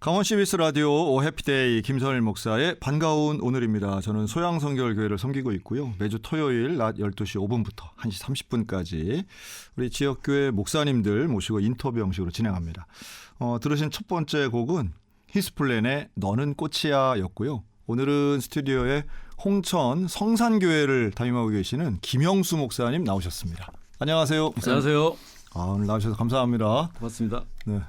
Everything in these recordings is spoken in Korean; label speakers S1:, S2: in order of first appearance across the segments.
S1: 강원 CBS 라디오 오 해피데이 김선일 목사의 반가운 오늘입니다. 저는 소양성결교회를 섬기고 있고요. 매주 토요일 낮 12시 5분부터 1시 30분까지 우리 지역교회 목사님들 모시고 인터뷰 형식으로 진행합니다. 들으신 첫 번째 곡은 히스플랜의 너는 꽃이야 였고요. 오늘은 스튜디오에 홍천 성산교회를 담임하고 계시는 김영수 목사님 나오셨습니다. 안녕하세요. 목사님.
S2: 안녕하세요.
S1: 오늘 나오셔서 감사합니다.
S2: 고맙습니다.
S1: 네.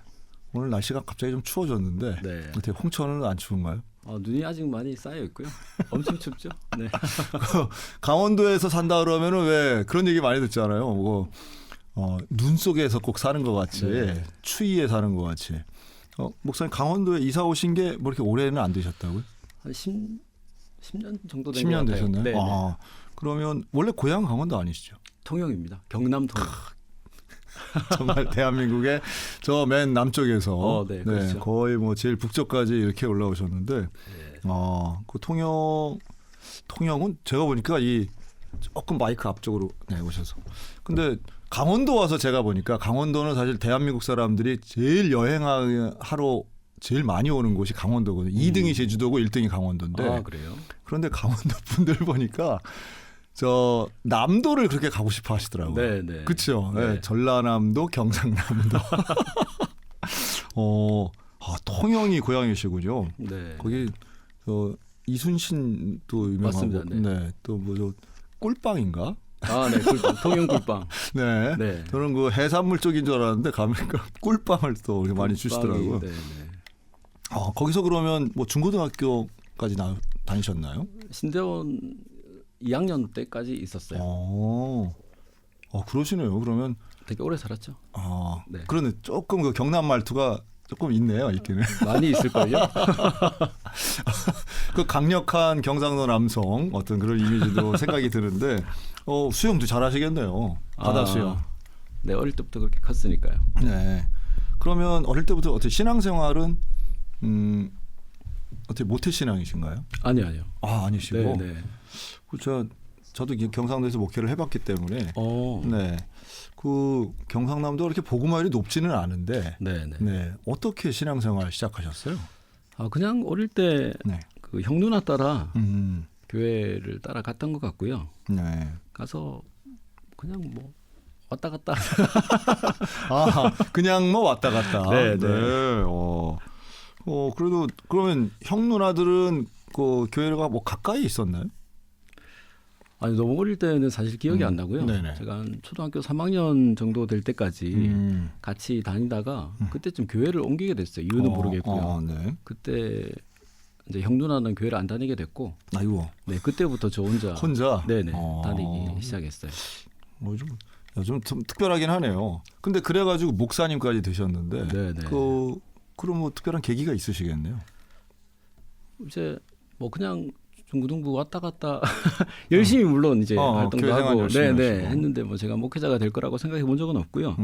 S1: 오늘 날씨가 갑자기 좀 추워졌는데
S2: 네.
S1: 어떻게 홍천은 안 추운가요?
S2: 눈이 아직 많이 쌓여 있고요. 엄청 춥죠. 네.
S1: 강원도에서 산다 그러면은 왜 그런 얘기 많이 듣잖아요. 눈 속에서 꼭 사는 것 같이,
S2: 네.
S1: 추위에 사는 것 같이. 목사님 강원도에 이사 오신 게 뭐 이렇게 오래는 안 되셨다고요?
S2: 한 10년 정도 된
S1: 10년
S2: 것 같아요.
S1: 되셨나요?
S2: 네.
S1: 그러면 원래 고향 강원도 아니시죠?
S2: 통영입니다. 경남 통영.
S1: 정말 대한민국의 저 맨 남쪽에서
S2: 네, 그렇죠.
S1: 거의 뭐 제일 북쪽까지 이렇게 올라오셨는데,
S2: 네.
S1: 그 통영은 제가 보니까 이 조금 마이크 앞쪽으로 오셔서. 근데 강원도 와서 제가 보니까 강원도는 사실 대한민국 사람들이 제일 여행하러 제일 많이 오는 곳이 강원도거든요. 2등이 제주도고 1등이 강원도인데.
S2: 그래요?
S1: 그런데 강원도 분들 보니까 저 남도를 그렇게 가고 싶어 하시더라고요.
S2: 네.
S1: 그렇죠.
S2: 네.
S1: 네, 전라남도, 경상남도. 통영이 고향이시군요.
S2: 네.
S1: 거기 이순신도 유명하고,
S2: 맞습니다. 네.
S1: 또 뭐 꿀빵인가?
S2: 네, 꿀빵. 통영 꿀빵.
S1: 네.
S2: 네.
S1: 저는 그 해산물 쪽인 줄 알았는데 가니까 꿀빵을 또 이렇게 많이 주시더라고요.
S2: 네.
S1: 거기서 그러면 뭐 중고등학교까지 다니셨나요?
S2: 신대원 2학년 때까지 있었어요.
S1: 그러시네요. 그러면
S2: 되게 오래 살았죠. 네.
S1: 그러네. 조금 그 경남 말투가 조금 있네요. 있기는.
S2: 많이 있을걸요?
S1: 그 강력한 경상도 남성 어떤 그런 이미지도 생각이 드는데 수영도 잘하시겠네요. 바다 수영.
S2: 네, 어릴 때부터 그렇게 컸으니까요.
S1: 네. 그러면 어릴 때부터 어떻게 신앙생활은 어떻게 모태신앙이신가요?
S2: 아니요.
S1: 아니시고.
S2: 네.
S1: 저도 경상도에서 목회를 해봤기 때문에.
S2: 네.
S1: 그 경상남도 그렇게 복음화율이 높지는 않은데.
S2: 네.
S1: 어떻게 신앙생활 시작하셨어요?
S2: 그냥 어릴 때 그 형 누나 따라 교회를 따라갔던 것 같고요.
S1: 네.
S2: 가서 그냥 뭐 왔다 갔다.
S1: 그냥 뭐 왔다 갔다.
S2: 네.
S1: 그래도 그러면 형 누나들은 그 교회가 뭐 가까이 있었나요?
S2: 아니 너무 어릴 때는 사실 기억이 안 나고요.
S1: 네네.
S2: 제가 한 초등학교 3학년 정도 될 때까지 같이 다니다가 그때쯤 교회를 옮기게 됐어요. 이유는 모르겠고요.
S1: 네.
S2: 그때 이제 형 누나는 교회를 안 다니게 됐고,
S1: 아이고.
S2: 네 그때부터 저 혼자 네네 다니기 시작했어요.
S1: 좀 특별하긴 하네요. 근데 그래가지고 목사님까지 되셨는데,
S2: 네네.
S1: 그럼 뭐 특별한 계기가 있으시겠네요.
S2: 이제 뭐 그냥 중고등부 왔다 갔다 열심히 물론 이제 활동도 하고 했는데 뭐 제가 목회자가 될 거라고 생각해 본 적은 없고요.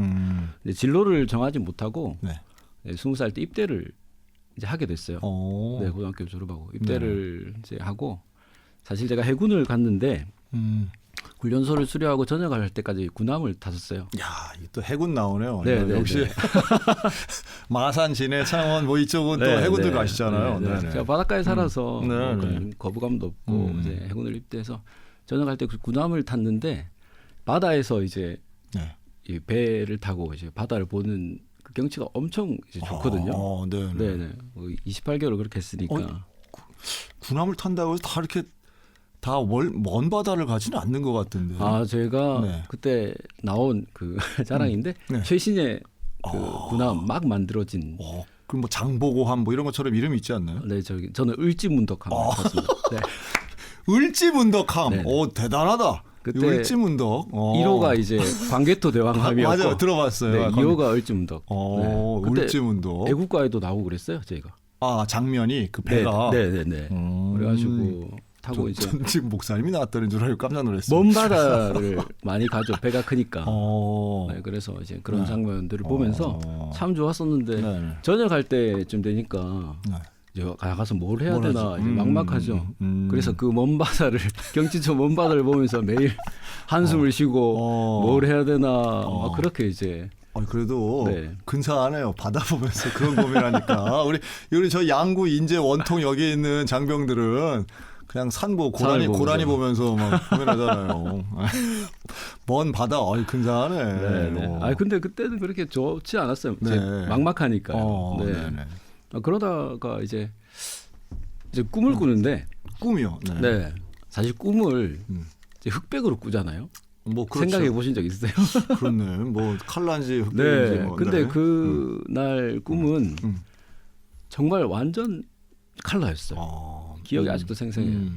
S2: 이제 진로를 정하지 못하고 20살 때 입대를 이제 하게 됐어요. 네, 고등학교 졸업하고 입대를 이제 하고 사실 제가 해군을 갔는데 훈련소를 수료하고 전역을 할 때까지 군함을 탔었어요.
S1: 야, 또 해군 나오네요.
S2: 네,
S1: 역시 마산, 진해, 창원 뭐 이쪽은 또 해군들 가시잖아요.
S2: 네. 제가 바닷가에 살아서 뭐 그런 거부감도 없고 이제 해군을 입대해서 전역할 때 군함을 탔는데 바다에서 이제 이 배를 타고 이제 바다를 보는 그 경치가 엄청 이제 좋거든요. 네. 28개월 그렇게 했으니까.
S1: 군함을 탄다고 해서 다 이렇게 다 먼 바다를 가지는 않는 것 같은데.
S2: 제가 그때 나온 그 자랑인데 최신의 그 군함 막 만들어진.
S1: 그럼 뭐 장보고함 뭐 이런 것처럼 이름이 있지 않나요?
S2: 네, 저는 을지문덕함 탔습니다. 네.
S1: 을지문덕함. 대단하다.
S2: 그때
S1: 을지문덕.
S2: 1호가 이제 광개토 대왕함이었고.
S1: 맞아요, 들어봤어요.
S2: 네, 2호가 을지문덕. 그때
S1: 을지문덕.
S2: 애국가에도 나오고 그랬어요, 저희가.
S1: 장면이 그 배가.
S2: 네. 그래가지고. 타고 이제
S1: 지금 목사님이 나왔다는 줄 알고 깜짝 놀랐어요.
S2: 먼 바다를 많이 가죠. 배가 크니까. 그래서 이제 그런 장면들을 보면서 참 좋았었는데 전역할 때쯤 되니까 이제 나가서 뭘 해야 되나 이제 막막하죠. 그래서 그 먼 바다를 경치처 먼 바다를 보면서 매일 한숨을 쉬고 뭘 해야 되나 막 그렇게 이제
S1: 그래도
S2: 네.
S1: 근사하네요. 바다 보면서 그런 고민하니까. 우리 저 양구 인제 원통 여기 있는 장병들은 그냥 산보 고라니 보면서 막 고민하잖아요. 먼 바다, 근사하네.
S2: 네. 근데 그때는 그렇게 좋지 않았어요.
S1: 네.
S2: 막막하니까요. 네.
S1: 네네.
S2: 그러다가 이제 꿈을 꾸는데.
S1: 꿈이요. 네.
S2: 네. 사실 꿈을 이제 흑백으로 꾸잖아요.
S1: 뭐 그렇죠.
S2: 생각해 보신 적 있으세요?
S1: 그렇네. 뭐 칼라인지 흑백인지.
S2: 네. 근데 그날 꿈은 정말 완전 칼라였어요. 기억이 아직도 생생해요.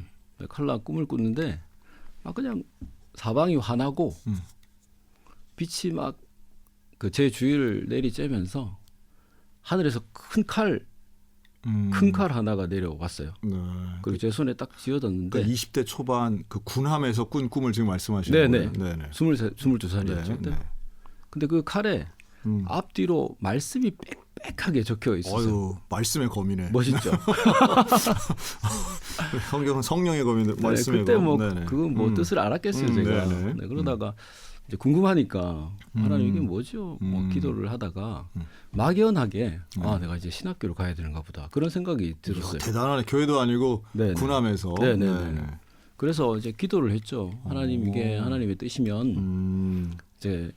S2: 칼라 꿈을 꿨는데 막 그냥 사방이 환하고 빛이 막 그 제 주위를 내리쬐면서 하늘에서 큰 칼 하나가 내려왔어요.
S1: 네.
S2: 그리고 제 손에 딱 쥐어졌는데.
S1: 그러니까 20대 초반 그 군함에서 꾼 꿈을 지금 말씀하시는 거예요?
S2: 네네. 22살이었죠.
S1: 네.
S2: 근데 그 칼에 앞뒤로 말씀이 빽빽하게 적혀 있었어요.
S1: 말씀의 검이네.
S2: 멋있죠.
S1: 성경은 성령의 검인데 말씀의
S2: 그때
S1: 검.
S2: 그건 뭐 뜻을 알았겠어요, 제가. 네, 그러다가 이제 궁금하니까 하나님 이게 뭐죠? 기도를 하다가 막연하게 내가 이제 신학교로 가야 되는가 보다. 그런 생각이 들었어요.
S1: 대단하네. 교회도 아니고 군함에서.
S2: 네네. 그래서 이제 기도를 했죠. 하나님 이게 하나님의 뜻이면 이제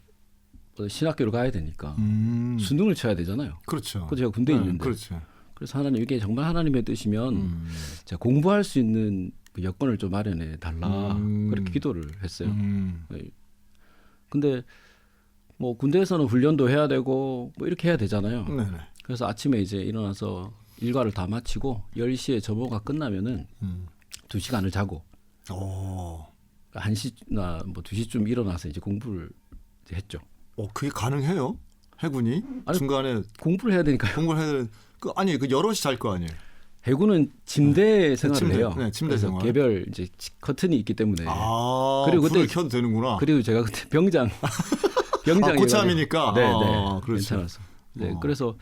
S2: 신학교로 가야 되니까 수능을 쳐야 되잖아요.
S1: 그렇죠.
S2: 그 제가 군대에 있는데.
S1: 그렇죠.
S2: 그래서 하나님 이게 정말 하나님의 뜻이면 제가 공부할 수 있는 그 여건을 좀 마련해 달라. 그렇게 기도를 했어요. 근데 뭐 군대에서는 훈련도 해야 되고 뭐 이렇게 해야 되잖아요.
S1: 네네.
S2: 그래서 아침에 이제 일어나서 일과를 다 마치고 10시에 점호가 끝나면은 2시간을 자고 1시나 뭐 2시쯤 일어나서 이제 공부를 이제 했죠.
S1: 그게 가능해요? 해군이? 중간에
S2: 공부를 해야 되니까요.
S1: 공부를 해야 되는 여럿이 잘 거 아니에요?
S2: 해군은 침대 생활을 해요.
S1: 네, 침대 생활.
S2: 개별 이제 커튼이 있기 때문에.
S1: 그리고 그때 켜도 되는구나.
S2: 그리고 제가 그때 병장
S1: 고참이니까.
S2: 네,
S1: 그렇죠.
S2: 괜찮았어. 네, 그래서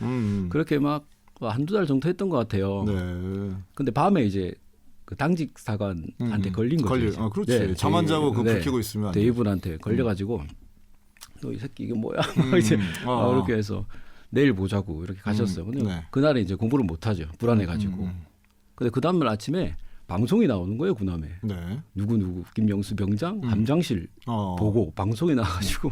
S2: 그렇게 막 한두 달 정도 했던 것 같아요.
S1: 네.
S2: 근데 밤에 이제 그 당직 사관한테 걸린 거죠.
S1: 그렇지. 네, 잠 안 자고 그거 불 켜고 있으면.
S2: 대위분한테 걸려가지고 너 이 새끼 이게 뭐야? 이제 그렇게 해서 내일 보자고 이렇게 가셨어요. 근데 그날에 이제 공부를 못 하죠. 불안해가지고. 근데 그 다음날 아침에 방송이 나오는 거예요, 군함에.
S1: 네.
S2: 누구 김영수 병장 함장실 보고 방송이 나와가지고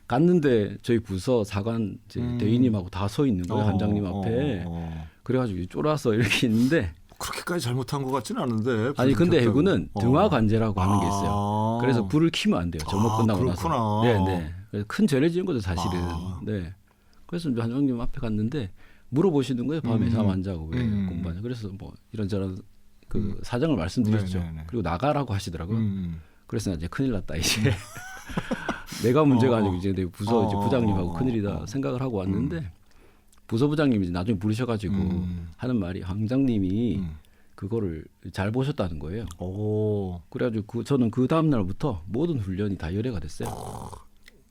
S2: 갔는데 저희 부서 사관 이제 대위님하고 다 서 있는 거예요, 함장님 앞에. 그래가지고 쫄아서 이렇게 있는데.
S1: 그렇게까지 잘못한 것 같지는 않은데.
S2: 아니 근데 해군은 등화 관제라고 하는 게 있어요. 그래서 불을 켜면 안 돼요. 점호 끝나고 나서. 네네. 그래서 큰 죄를 지은 거죠, 사실은. 네. 그래서 함장님 앞에 갔는데 물어보시는 거예요. 밤에 잠 안 자고 왜 공부하냐. 그래서 뭐 이런저런 그 사정을 말씀드렸죠. 그리고 나가라고 하시더라고요. 그래서 나 이제 큰일 났다 이제. 내가 문제가 아니고 이제 내 부서 이제 부장님하고 큰일이다 생각을 하고 왔는데 부서 부장님이 이제 나중에 부르셔가지고 하는 말이 함장님이 그거를 잘 보셨다는 거예요. 그래가지고 저는 그 다음 날부터 모든 훈련이 다 열애가 됐어요.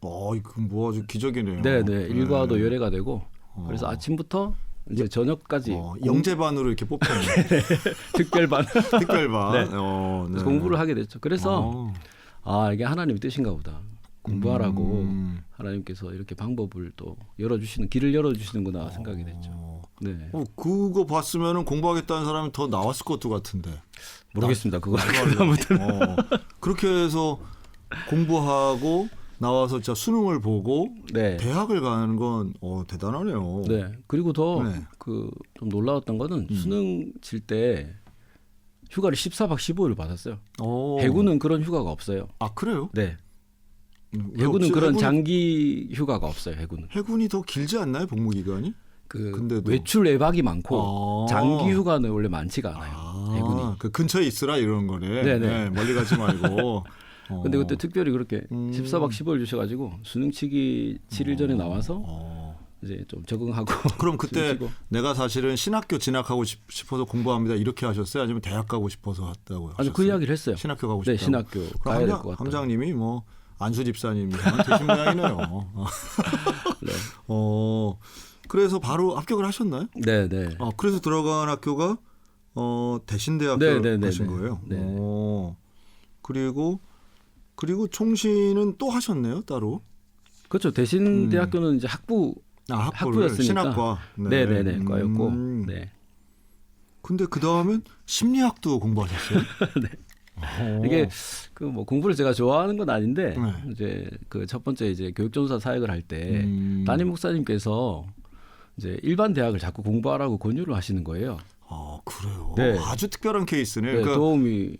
S1: 이거 뭐 아주 기적이네요.
S2: 네네. 일과도 열애가 되고 그래서 아침부터 이제 저녁까지
S1: 영재반으로 이렇게 뽑혔네요.
S2: 특별반.
S1: 특별반.
S2: 네. 그래서 공부를 하게 됐죠. 그래서 이게 하나님의 뜻인가 보다. 공부하라고 하나님께서 이렇게 방법을 또 열어주시는 길을 열어주시는구나 생각이 됐죠. 네.
S1: 그거 봤으면은 공부하겠다는 사람이 더 나왔을 것도 같은데.
S2: 모르겠습니다. 그거 그다음부터는.
S1: 그렇게 해서 공부하고 나와서 진짜 수능을 보고 대학을 가는 건 대단하네요.
S2: 네. 그리고 더 좀 놀라웠던 거는 수능 칠 때 휴가를 14박 15일을 받았어요. 해군은 그런 휴가가 없어요.
S1: 그래요?
S2: 네. 해군은 그런 장기 휴가가 없어요. 해군이
S1: 더 길지 않나요, 복무 기간이?
S2: 근데도 외출 외박이 많고 장기 휴가는 원래 많지가 않아요. 해군이.
S1: 그 근처에 있으라 이러는 거네.
S2: 네네.
S1: 네, 멀리 가지 말고.
S2: 근데 그때 특별히 그렇게 14박 15일 주셔가지고 수능 치기 7일 전에 나와서 이제 좀 적응하고.
S1: 그럼 그때 내가 사실은 신학교 진학하고 싶어서 공부합니다 이렇게 하셨어요? 아니면 대학 가고 싶어서 했다고요?
S2: 아니 그 이야기를 했어요.
S1: 신학교 가고 싶다고.
S2: 네, 신학교 가야 될 것 같다.
S1: 함장님이 뭐 안수 집사님이 되신 모양이네요.
S2: 네.
S1: 그래서 바로 합격을 하셨나요?
S2: 네.
S1: 그래서 들어간 학교가 대신대학교 가신 거예요.
S2: 네.
S1: 그리고 총신은 또 하셨네요, 따로.
S2: 그렇죠. 대신 대학교는 이제 학부였으니까.
S1: 신학과.
S2: 네네네 과였고. 네.
S1: 근데 그 다음엔 심리학도 공부하셨어요?
S2: 네. 이게 그 뭐 공부를 제가 좋아하는 건 아닌데
S1: 네.
S2: 이제 그 첫 번째 이제 교육전사 사역을 할 때 담임 목사님께서 이제 일반 대학을 자꾸 공부하라고 권유를 하시는 거예요.
S1: 아 그래요.
S2: 네.
S1: 아주 특별한 케이스네요.
S2: 네,
S1: 그러니까
S2: 도움이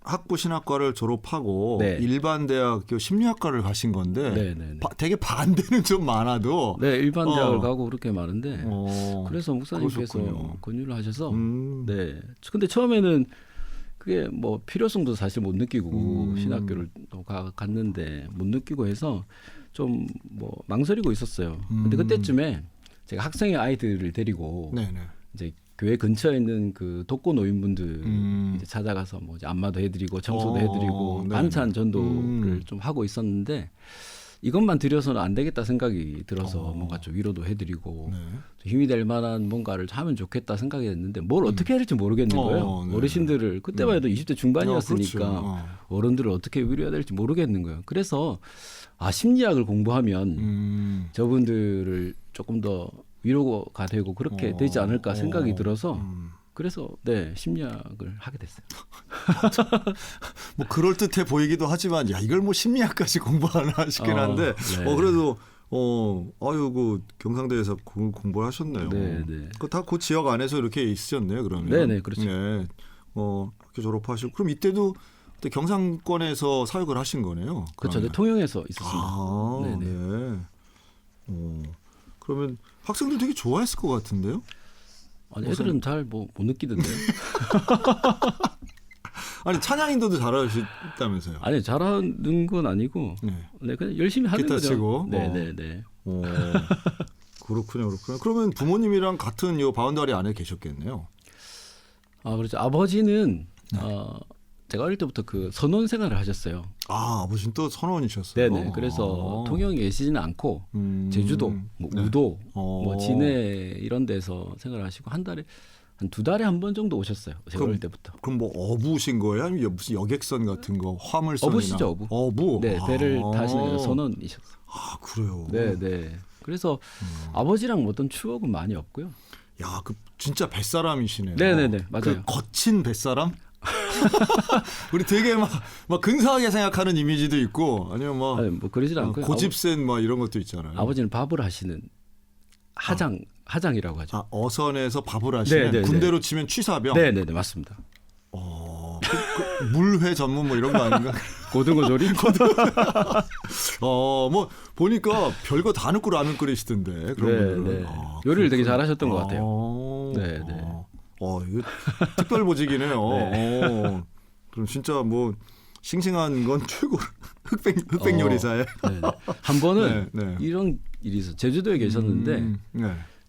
S1: 학부 신학과를 졸업하고
S2: 네.
S1: 일반 대학교 심리학과를 가신 건데
S2: 네네네.
S1: 되게 반대는 좀 많아도
S2: 네 일반 대학을 가고 그렇게 많은데 그래서 목사님께서
S1: 그러셨군요.
S2: 권유를 하셔서 네. 근데 처음에는 그게 뭐 필요성도 사실 못 느끼고 신학교를 또 갔는데 못 느끼고 해서 좀 뭐 망설이고 있었어요. 근데 그때쯤에 제가 학생의 아이들을 데리고
S1: 네네.
S2: 이제 교회 근처에 있는 그 독거 노인분들 이제 찾아가서 뭐 이제 안마도 해드리고 청소도 해드리고
S1: 네네.
S2: 반찬 전도를 좀 하고 있었는데 이것만 드려서는 안 되겠다 생각이 들어서 뭔가 좀 위로도 해드리고
S1: 네.
S2: 힘이 될 만한 뭔가를 하면 좋겠다 생각이 됐는데 뭘 어떻게 해야 될지 모르겠는 거예요.
S1: 네.
S2: 어르신들을 그때만 해도 20대 중반이었으니까
S1: 그렇죠.
S2: 어른들을 어떻게 위로해야 될지 모르겠는 거예요. 그래서 심리학을 공부하면 저분들을 조금 더 위로가 되고 그렇게 되지 않을까 생각이 들어서 그래서 네 심리학을 하게 됐어요.
S1: 뭐 그럴 듯해 보이기도 하지만 야 이걸 뭐 심리학까지 공부하나 싶긴 한데
S2: 네.
S1: 그래도 아유 그 경상대에서 공부를 하셨네요.
S2: 네.
S1: 다 그 지역 안에서 이렇게 있으셨네요. 그러면.
S2: 네네 그렇죠.
S1: 네. 학교 졸업하시고 그럼 이때도 그때 경상권에서 사역을 하신 거네요.
S2: 그렇죠. 네, 통영에서 있었습니다.
S1: 네. 그러면 학생들 되게 좋아했을 것 같은데요?
S2: 아니, 애들은 잘 뭐 못 느끼던데요.
S1: 아니 찬양 인도도 잘하셨다면서요?
S2: 아니 잘하는 건 아니고 네 그냥 열심히 하는
S1: 기타
S2: 거죠.
S1: 치고.
S2: 네네네.
S1: 그렇군요. 그러면 부모님이랑 같은 요 바운더리 안에 계셨겠네요.
S2: 그렇죠. 아버지는 제가 어릴 때부터 그 선원 생활을 하셨어요.
S1: 아버지는 또 선원이셨어요.
S2: 네네. 그래서 통영에 계시지는 않고 제주도, 뭐
S1: 네.
S2: 우도, 뭐 진해 이런 데서 생활하시고 한 달에 한 2달에 한 번 정도 오셨어요. 제가 어릴 때부터.
S1: 그럼 뭐 어부신 거예요? 아니면 무슨 여객선 같은 거 화물선이나?
S2: 어부시죠, 어부.
S1: 어부.
S2: 네, 배를 타시는 선원이셨어요.
S1: 그래요.
S2: 네네. 그래서 아버지랑 어떤 추억은 많이 없고요.
S1: 야, 그 진짜 뱃사람이시네요.
S2: 네네네, 맞아요.
S1: 그 거친 뱃사람? 우리 되게 막 근사하게 생각하는 이미지도 있고 아니면 뭐
S2: 그러질 않고요.
S1: 고집센 막 이런 것도 있잖아요.
S2: 아버지는 밥을 하시는 하장이라고 하죠.
S1: 어선에서 밥을 하시는
S2: 네네네.
S1: 군대로 치면 취사병.
S2: 네네네 맞습니다.
S1: 그 물회 전문 뭐 이런 거 아닌가?
S2: 고등어 조림.
S1: 뭐 보니까 별거 다 넣고 라면 끓이시던데 그런 분들은.
S2: 네. 요리를 되게 잘하셨던 것 같아요.
S1: 네네. 이거 특별 보직이네요.
S2: 네.
S1: 그럼 진짜 뭐 싱싱한 건 최고 흑백 요리사에.
S2: 한 번은 이런 일이 있어요. 제주도에 계셨는데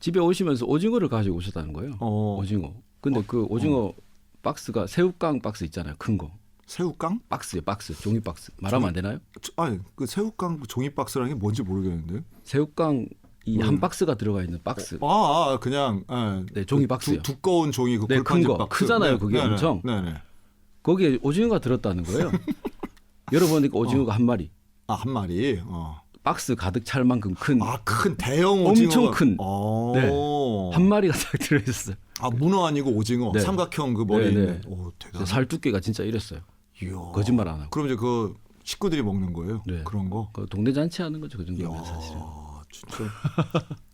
S2: 집에 오시면서 오징어를 가지고 오셨다는 거예요. 오징어. 근데 그 오징어 박스가 새우깡 박스 있잖아요. 큰 거.
S1: 새우깡?
S2: 박스요. 박스. 종이 박스. 말하면 안 되나요?
S1: 아니 그 새우깡 종이 박스라는 게 뭔지 모르겠는데.
S2: 새우깡 이 한 박스가 들어가 있는 박스.
S1: 그냥
S2: 네, 종이 박스요.
S1: 두꺼운 종이 그
S2: 큰 거.
S1: 박스.
S2: 크잖아요. 그게 엄청.
S1: 네네.
S2: 거기에 오징어가 들었다는 거예요. 열어보니까 오징어가 한 마리.
S1: 한 마리.
S2: 박스 가득 찰 만큼 큰.
S1: 큰 대형 오징어.
S2: 엄청 큰. 네. 한 마리가 딱 들어있었어요.
S1: 문어 아니고 오징어.
S2: 네.
S1: 삼각형 그 머리 있는. 대단하네.
S2: 살 두께가 진짜 이랬어요.
S1: 이야.
S2: 거짓말 안 하고.
S1: 그럼 이제 그 식구들이 먹는 거예요?
S2: 네.
S1: 그런 거?
S2: 그 동네 잔치 하는 거죠. 그 정도면 사실은.
S1: 진짜.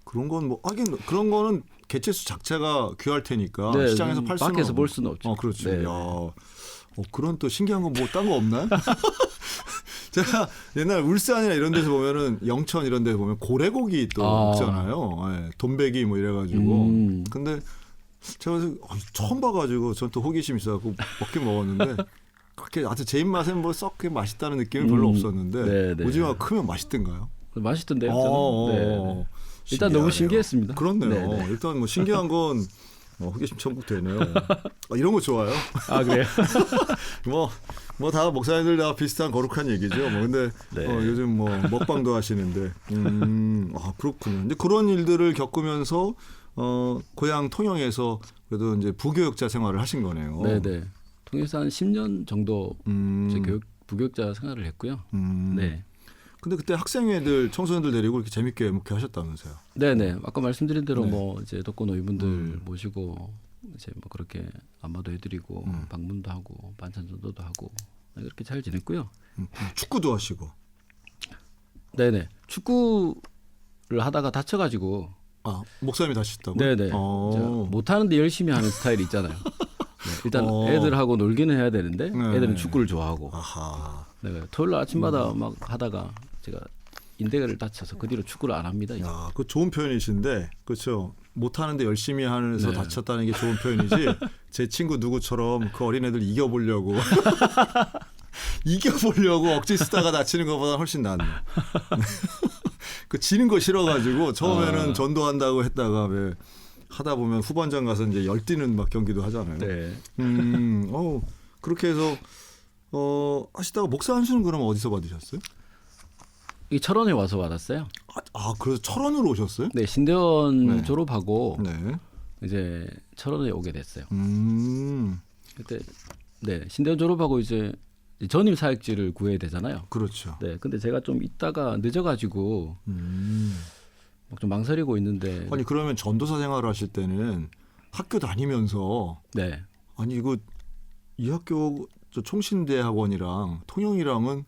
S1: 그런 건 뭐 하긴 그런 거는 개체수 자체가 귀할 테니까
S2: 네,
S1: 시장에서 팔 수는
S2: 밖에서 볼 수는 없죠.
S1: 그렇죠.
S2: 네.
S1: 야. 그런 또 신기한 건 뭐 딴 거 없나요? 제가 옛날 울산이나 이런 데서 보면은 영천 이런 데 보면 고래고기 또 먹잖아요. 돈베기 뭐 이래가지고. 근데 제가 처음 봐가지고 전 또 호기심 있어갖고 먹긴 먹었는데 그렇게 하여튼 제 입맛엔 뭐 썩 맛있다는 느낌은 별로 없었는데 오징어가 크면 맛있던가요?
S2: 맛있던데요. 저는. 일단 너무 신기했습니다.
S1: 그렇네요.
S2: 네네.
S1: 일단 뭐 신기한 건 호기심 천국 되네요. 이런 거 좋아요.
S2: 그래요?
S1: 뭐 다 목사님들 다 비슷한 거룩한 얘기죠. 근데 요즘 뭐 먹방도 하시는데 그렇군요. 근데 그런 일들을 겪으면서 고향 통영에서 그래도 이제 부교육자 생활을 하신 거네요.
S2: 네네. 통영에서 한 10년 정도 부교육자 생활을 했고요. 네.
S1: 근데 그때 학생회들, 청소년들 데리고 이렇게 재밌게 목회하셨다면서요?
S2: 네네. 아까 말씀드린 대로
S1: 네.
S2: 뭐 이제 독거노인분들 모시고 이제 뭐 그렇게 안마도 해드리고 방문도 하고 반찬 전도도 하고 그렇게 잘 지냈고요.
S1: 축구도 하시고.
S2: 네네. 축구를 하다가 다쳐가지고.
S1: 아, 목사님이 다치셨다고?
S2: 네네. 못하는데 열심히 하는 스타일이 있잖아요. 네, 일단 애들하고 놀기는 해야 되는데 애들은 축구를 좋아하고.
S1: 아하.
S2: 네, 토요일 아침마다 막 하다가 제가 인대를 다쳐서 그 뒤로 축구를 안 합니다. 이제.
S1: 야, 그 좋은 표현이신데, 그렇죠. 못하는데 열심히 하면서
S2: 네.
S1: 다쳤다는 게 좋은 표현이지. 제 친구 누구처럼 그 어린애들 이겨보려고 억지 쓰다가 다치는 것보다 훨씬 낫네. 그 지는 거 싫어가지고 처음에는 전도한다고 했다가 왜 하다 보면 후반전 가서 이제 열뛰는 막 경기도 하잖아요.
S2: 네.
S1: 그렇게 해서 하시다가 목사 안수는 그럼 어디서 받으셨어요?
S2: 이 철원에 와서 받았어요.
S1: 그래서 철원으로 오셨어요?
S2: 네, 신대원
S1: 네.
S2: 졸업하고
S1: 네.
S2: 이제 철원에 오게 됐어요. 그때 네, 신대원 졸업하고 이제 전임 사역지를 구해야 되잖아요.
S1: 그렇죠.
S2: 네, 근데 제가 좀 있다가 늦어가지고 막 좀 망설이고 있는데.
S1: 아니 그러면 전도사 생활을 하실 때는 학교 다니면서
S2: 네.
S1: 아니 이거 이 학교 저 총신대학원이랑 통영이랑은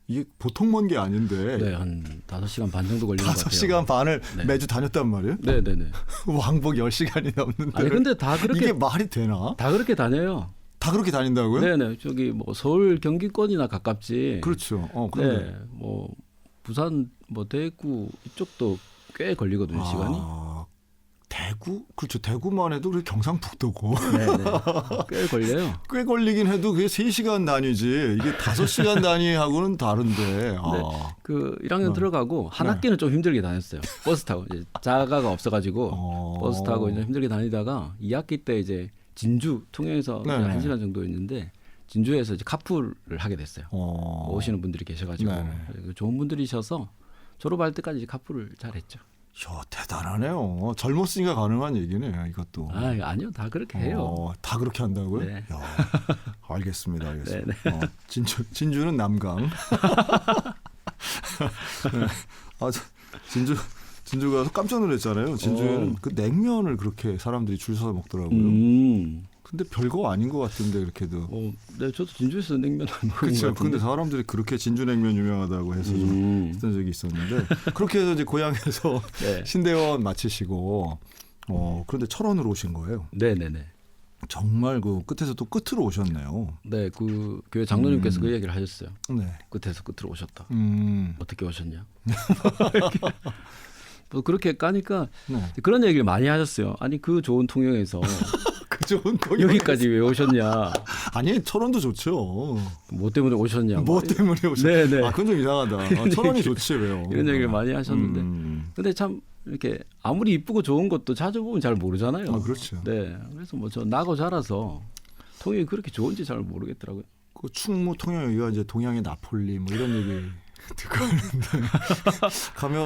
S1: 이게 보통 먼 게 아닌데
S2: 네, 한 5시간 반 정도 걸리는 것 같아요.
S1: 5시간 반을
S2: 네.
S1: 매주 다녔단 말이에요?
S2: 네, 네, 네.
S1: 왕복 10시간이 넘는데.
S2: 아니 근데 다 그렇게
S1: 이게 말이 되나?
S2: 다 그렇게 다녀요.
S1: 다 그렇게 다닌다고요?
S2: 네, 네. 저기 뭐 서울 경기권이나 가깝지.
S1: 그렇죠. 그런데.
S2: 네. 뭐 부산 뭐 대구 이쪽도 꽤 걸리거든요, 시간이.
S1: 대구? 그렇죠. 대구만 해도 그게 경상북도고.
S2: 네, 네. 꽤 걸려요.
S1: 꽤 걸리긴 해도 그게 3시간 단위지. 이게 5시간 단위하고는 다른데.
S2: 그 1학년 들어가고 한 학기는 좀 힘들게 다녔어요. 버스 타고 이제 자가가 없어가지고 버스 타고 이제 힘들게 다니다가 2학기 때 이제 진주 통영에서
S1: 네네.
S2: 1시간 정도 있는데 진주에서 이제 카풀을 하게 됐어요. 오시는 분들이 계셔가지고 좋은 분들이셔서 졸업할 때까지 이제 카풀을 잘했죠.
S1: 야, 대단하네요. 젊었으니까 가능한 얘기네요. 이것도.
S2: 아니요, 다 그렇게 해요.
S1: 다 그렇게 한다고요?
S2: 네.
S1: 야, 알겠습니다.
S2: 네, 네.
S1: 진주는 남강. 네. 진주 가서 깜짝 놀랐잖아요. 진주는 그 냉면을 그렇게 사람들이 줄 서서 먹더라고요. 근데 별거 아닌 것 같은데 그렇게도.
S2: 네, 저도 진주에서 냉면 안 먹은
S1: 그렇죠.
S2: 것 같은데.
S1: 근데 사람들이 그렇게 진주 냉면 유명하다고 해서 좀 했던 적이 있었는데 그렇게 해서 이제 고향에서
S2: 네.
S1: 신대원 마치시고 그런데 철원으로 오신 거예요.
S2: 네, 네, 네.
S1: 정말 그 끝에서 또 끝으로 오셨네요.
S2: 네, 그 교회 장로님께서 그 얘기를 하셨어요.
S1: 네.
S2: 끝에서 끝으로 오셨다. 어떻게 오셨냐? 뭐 그렇게 까니까
S1: 네.
S2: 그런 얘기를 많이 하셨어요. 아니 그 좋은 통영에서
S1: 그 좋은 통영
S2: 여기까지 왜 오셨냐?
S1: 아니 철원도 좋죠.
S2: 뭐 때문에 오셨냐?
S1: 뭐 때문에 오셨냐?
S2: 네, 네.
S1: 그건 좀 이상하다. 철원이 좋지 왜요?
S2: 이런 얘기를 많이 하셨는데, 근데 참 이렇게 아무리 이쁘고 좋은 것도 자주 보면 잘 모르잖아요.
S1: 그렇죠.
S2: 네, 그래서 뭐 저 나고 자라서 통영이 그렇게 좋은지 잘 모르겠더라고요.
S1: 그 충무 통영 여기가 이제 동양의 나폴리 뭐 이런 얘기 듣고 있는데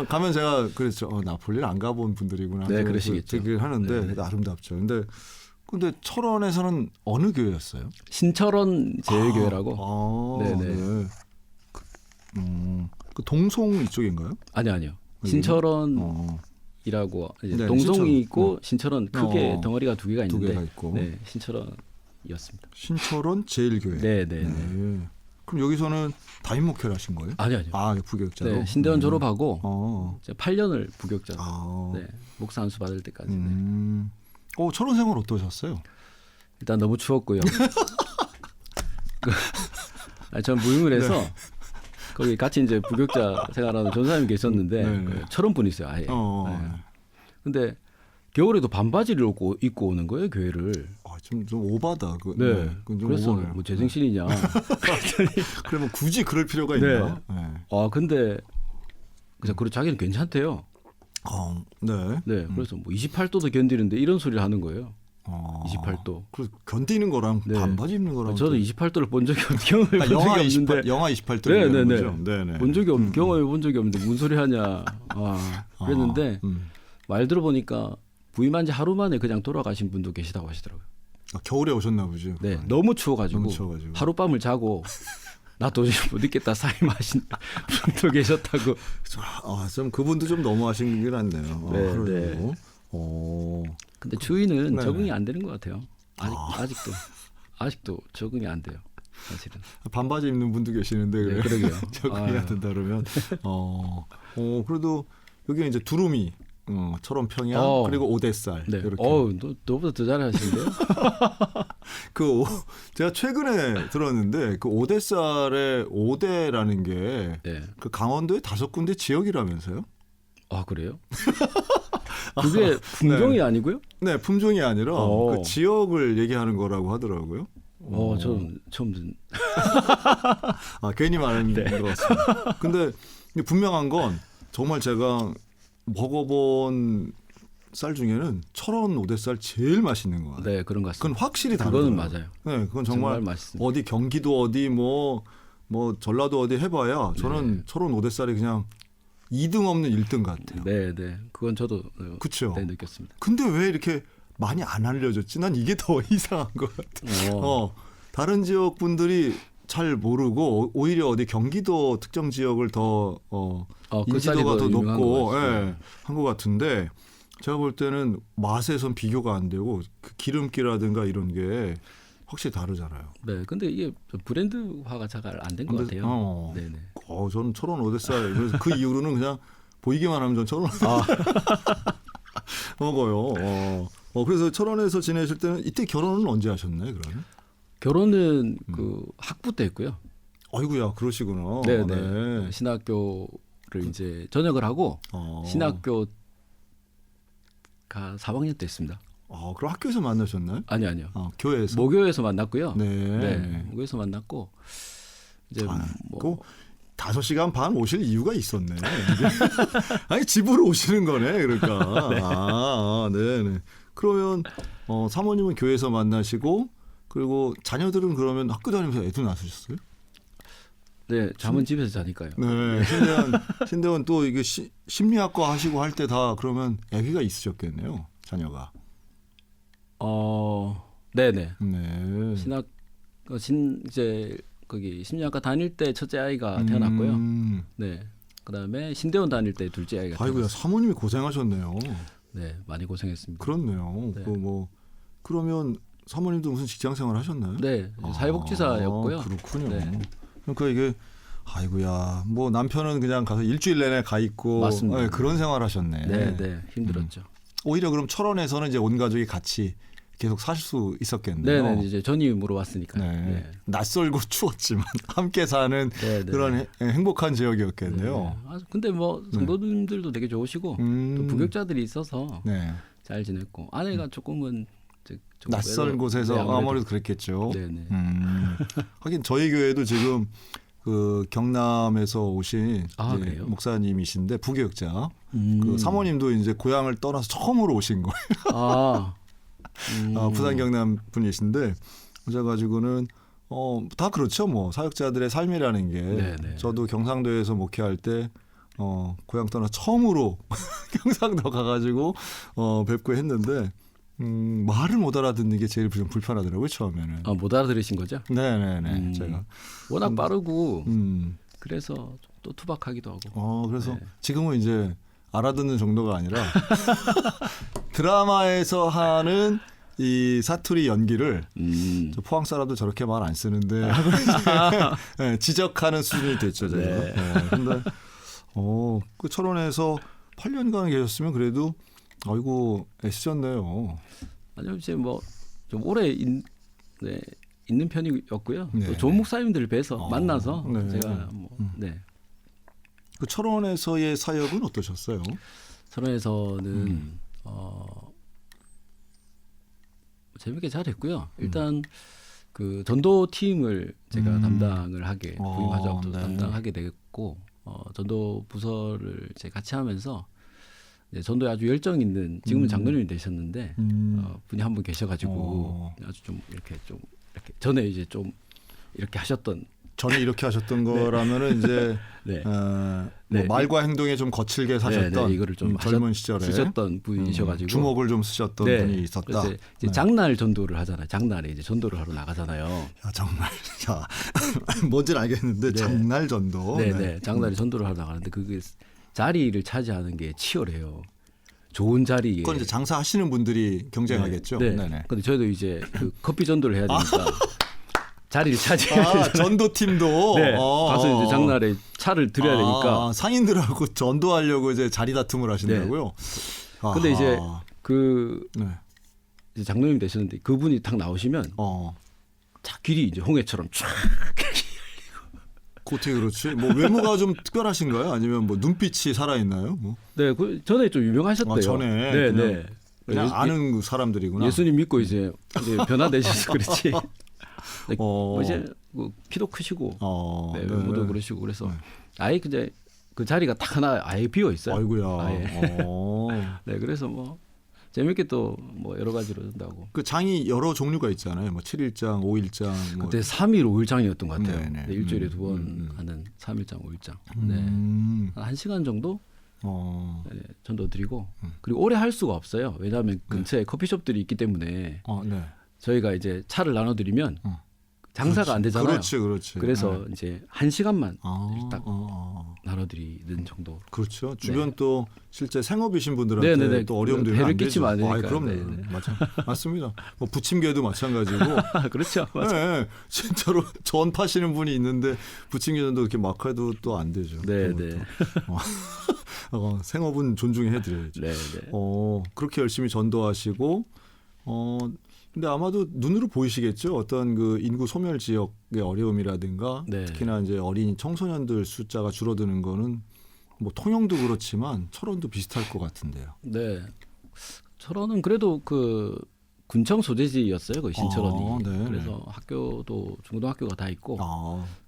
S1: 가면 제가 그랬죠. 나폴리를 안 가본 분들이구나.
S2: 네, 그러시겠죠.
S1: 얘기를 하는데
S2: 네.
S1: 아름답죠. 근데 철원에서는 어느 교회였어요?
S2: 신철원 제일교회라고.
S1: 네네. 그 동송 이쪽인가요?
S2: 아니요. 신철원이라고 이제
S1: 네,
S2: 동송이
S1: 신철원.
S2: 있고 신철원 크게 덩어리가 두 개가
S1: 두
S2: 있는데
S1: 개가 있고.
S2: 네, 신철원이었습니다.
S1: 신철원 제일교회.
S2: 네.
S1: 그럼 여기서는 담임 목회를 하신 거예요?
S2: 아니요.
S1: 부교육자로.
S2: 네, 신대원 졸업하고
S1: 네.
S2: 8년을 부교육자로. 네, 목사 안수 받을 때까지. 네.
S1: 철원 생활 어떠셨어요?
S2: 일단 너무 추웠고요. 전 무용을 해서 거기 같이 이제 부교육자 생활하는 전사님이 계셨는데 그 철원 분이세요, 아예. 네. 근데 겨울에도 반바지를 입고 오는 거예요, 교회를.
S1: 좀 오바다.
S2: 네.
S1: 좀
S2: 그래서
S1: 오바네요.
S2: 뭐 제정신이냐.
S1: 그러면 굳이 그럴 필요가 있나?
S2: 네. 근데 그냥 그래 자기는 괜찮대요.
S1: 네.
S2: 네. 그래서 뭐 28도도 견디는데 이런 소리를 하는 거예요. 28도.
S1: 그 견디는 거랑
S2: 네.
S1: 반바지 입는 거랑
S2: 저도 28도를 본 적이 경험해 본 적이 없는데.
S1: 영하 28도
S2: 네네네. 본 적이 경험해 본 적이 없는데 무슨 소리 하냐. 그랬는데 말 들어보니까 부임한 지 하루 만에 그냥 돌아가신 분도 계시다고 하시더라고요.
S1: 겨울에 오셨나 보죠.
S2: 네, 너무 추워가지고
S1: 너무 추워가지고.
S2: 하룻밤을 자고 나 도저히 못 있겠다 사임하신 분도 계셨다고.
S1: 좀 그분도 좀 너무하신 게 같네요.
S2: 네. 근데 주위는 적응이 안 되는 것 같아요. 아직도 적응이 안 돼요. 사실은.
S1: 반바지 입는 분도 계시는데
S2: 네, 그러게요.
S1: 적응해야 된다 그러면 그래도 여기 이제 두루미, 철원 평양 그리고 오대살
S2: 네.
S1: 이렇게.
S2: 너보다 더 잘하시는데요?
S1: 제가 최근에 들었는데 그 오대살의 오대라는 게 그 강원도의 5군데 지역이라면서요?
S2: 아 그래요? 그게 품종이 아니고요?
S1: 네, 품종이 아니라 그 지역을 얘기하는 거라고 하더라고요.
S2: 저는 처음 듣는.
S1: 괜히 말하는 것 같습니다. 근데 분명한 건 정말 제가 먹어본 쌀 중에는 철원 오대쌀 제일 맛있는 거 같아요.
S2: 네, 그런 것 같습니다.
S1: 그건 확실히 다르더라고요.
S2: 그거는 맞아요.
S1: 네, 그건 정말
S2: 맛있습니다.
S1: 어디 경기도 어디 뭐 전라도 어디 해봐야 저는 철원 오대쌀이 그냥 2등 없는 1등 같아요.
S2: 네. 그건 저도
S1: 그쵸?
S2: 네, 느꼈습니다.
S1: 근데 왜 이렇게 많이 안 알려졌지? 난 이게 더 이상한 것 같아요. 다른 지역 분들이 잘 모르고 오히려 어디 경기도 특정 지역을 더 인지도가 더 높고 한 것 같은데 제가 볼 때는 맛에선 비교가 안 되고 그 기름기라든가 이런 게 확실히 다르잖아요.
S2: 네, 근데 이게 브랜드화가 잘 안 된 것 같아요. 네네.
S1: 저는 철원 오대쌀 그래서 그 이후로는 그냥 보이기만 하면 전 철원 먹어요. 그래서 철원에서 지내실 때는 이때 결혼은 언제 하셨나요? 그러면?
S2: 결혼은 그 학부 때 했고요.
S1: 아이고야, 그러시구나.
S2: 네. 신학교를 이제 전역을 하고 신학교가 4학년 때 했습니다.
S1: 그럼 학교에서 만나셨나요?
S2: 아니요.
S1: 교회에서?
S2: 모교에서 만났고요.
S1: 네.
S2: 모교에서 만났고 이제
S1: 5시간 반 오실 이유가 있었네. 아니 집으로 오시는 거네. 그러니까. 네. 그러면 사모님은 교회에서 만나시고 그리고 자녀들은 그러면 학교 다니면서 애도 낳으셨어요?
S2: 네, 잠은 집에서 자니까요.
S1: 네, 신대원 또 이게 심리학과 하시고 할 때 다 그러면 아기가 있으셨겠네요, 자녀가.
S2: 네네.
S1: 네.
S2: 이제 거기 심리학과 다닐 때 첫째 아이가 태어났고요. 네, 그다음에 신대원 다닐 때 둘째 아이가.
S1: 아이고야, 사모님이 고생하셨네요.
S2: 네, 많이 고생했습니다.
S1: 그렇네요.
S2: 네.
S1: 그러면 사모님도 무슨 직장 생활 하셨나요?
S2: 네, 사회복지사였고요.
S1: 그렇군요.
S2: 네.
S1: 그러니까 이게 아이고야, 남편은 그냥 가서 일주일 내내 가 있고
S2: 맞습니다.
S1: 네, 그런 생활 하셨네.
S2: 네, 힘들었죠.
S1: 오히려 그럼 철원에서는 이제 온 가족이 같이 계속 사실 수 있었겠네요.
S2: 네, 이제 전임으로 왔으니까.
S1: 네. 낯설고 추웠지만 함께 사는 그런 행복한 지역이었겠네요.
S2: 네. 근데 성도님들도 되게 좋으시고 또 부격자들이 있어서 잘 지냈고 아내가 조금은
S1: 낯선 곳에서 아무래도 그랬겠죠.
S2: 네네.
S1: 하긴 저희 교회도 지금 그 경남에서 오신 목사님이신데 부교역자 그 사모님도 이제 고향을 떠나서 처음으로 오신 거예요. 부산 경남 분이신데 오셔가지고는 다 그렇죠. 사역자들의 삶이라는 게 저도 경상도에서 목회할 때 고향 떠나 처음으로 경상도 가가지고 뵙고 했는데 말을 못 알아듣는 게 제일 좀 불편하더라고요, 처음에는.
S2: 못 알아들으신 거죠?
S1: 네네네. 제가
S2: 워낙 빠르고 그래서 또 투박하기도 하고.
S1: 그래서 지금은 이제 알아듣는 정도가 아니라 드라마에서 하는 이 사투리 연기를 저 포항 사람도 저렇게 말 안 쓰는데 지적하는 수준이 됐죠, 제가. 근데 그 철원에서 8년간 계셨으면 그래도 아이고 애쓰셨네요.
S2: 아니요, 이제 좀 오래 있는 편이었고요.
S1: 네.
S2: 또 좋은 목사님들을 뵈서 만나서 제가
S1: 그 철원에서의 사역은 어떠셨어요?
S2: 철원에서는 재밌게 잘했고요. 일단 그 전도 팀을 제가 담당을 하게 부임하자고 담당하게 됐고 전도 부서를 이제 같이 하면서 전도에 아주 열정 있는 지금은 장로님이 되셨는데 분이 한 분 계셔가지고 아주 좀 이렇게 전에 이제 좀 이렇게 하셨던
S1: 전에 이렇게 하셨던 거라면은 이제
S2: 네.
S1: 뭐
S2: 네.
S1: 말과 행동에 좀 거칠게 사셨던
S2: 이거를 좀
S1: 젊은 시절에
S2: 쓰셨던 분이셔가지고
S1: 주먹을 좀 쓰셨던 분이 있었다.
S2: 그래서 이제 장날 전도를 하잖아요. 장날에 이제 전도를 하러 나가잖아요.
S1: 야, 정말 자 뭔지는 알겠는데 장날 전도.
S2: 네. 장날에 전도를 하러 나가는데 그게 자리를 차지하는 게 치열해요. 좋은 자리에.
S1: 그건 이제 장사하시는 분들이 경쟁하겠죠.
S2: 네. 근데 저희도 이제 그 커피 전도를 해야 되니까 자리를 차지해야 되잖아요.
S1: 전도팀도
S2: 네. 가서 이제 장날에 차를 드려야 되니까
S1: 상인들하고 전도하려고 이제 자리 다툼을 하신다고요.
S2: 근데 이제 이제 장로님 되셨는데 그분이 딱 나오시면 자 길이 이제 홍해처럼 쫙
S1: 어떻게 그렇지? 뭐 외모가 좀 특별하신가요? 아니면 뭐 눈빛이 살아있나요? 뭐?
S2: 네, 그 전에 좀 유명하셨대요.
S1: 전에 그냥 아는 사람들이구나.
S2: 예수님 믿고 이제 변화되셔서 그렇지. 이제 키도 크시고 외모도 그러시고 그래서 아예 이제 그 자리가 딱 하나 아예 비어 있어요.
S1: 아이고야.
S2: 아예. 네, 그래서 뭐 재밌게 또 뭐 여러 가지로 한다고.
S1: 그 장이 여러 종류가 있잖아요. 뭐 7일장, 5일장. 뭐.
S2: 그때 3일, 5일장이었던 것 같아요.
S1: 네,
S2: 일주일에 2번 하는 3일장, 5일장. 한 1시간 정도 전도 드리고 그리고 오래 할 수가 없어요. 왜냐하면 근처에 커피숍들이 있기 때문에 저희가 이제 차를 나눠드리면 장사가 안 되잖아요.
S1: 그렇지.
S2: 그래서 이제 1시간만 딱 나눠드리는 정도.
S1: 그렇죠. 주변 또 실제 생업이신 분들한테 또 어려움도
S2: 배를 끼치면 안 되니까.
S1: 그럼요. 맞습니다. 뭐 부침개도 마찬가지고.
S2: 그렇죠.
S1: 네, 진짜로 전 파시는 분이 있는데 부침개전도 그렇게 막 해도 또 안 되죠.
S2: 네.
S1: 생업은 존중해 드려야죠.
S2: 네.
S1: 그렇게 열심히 전도하시고 근데 아마도 눈으로 보이시겠죠. 어떤 그 인구 소멸 지역의 어려움이라든가 특히나 이제 어린 청소년들 숫자가 줄어드는 거는 뭐 통영도 그렇지만 철원도 비슷할 것 같은데요.
S2: 네. 철원은 그래도 그 군청 소재지였어요. 그 신철원이. 그래서 학교도 중고등학교가 다 있고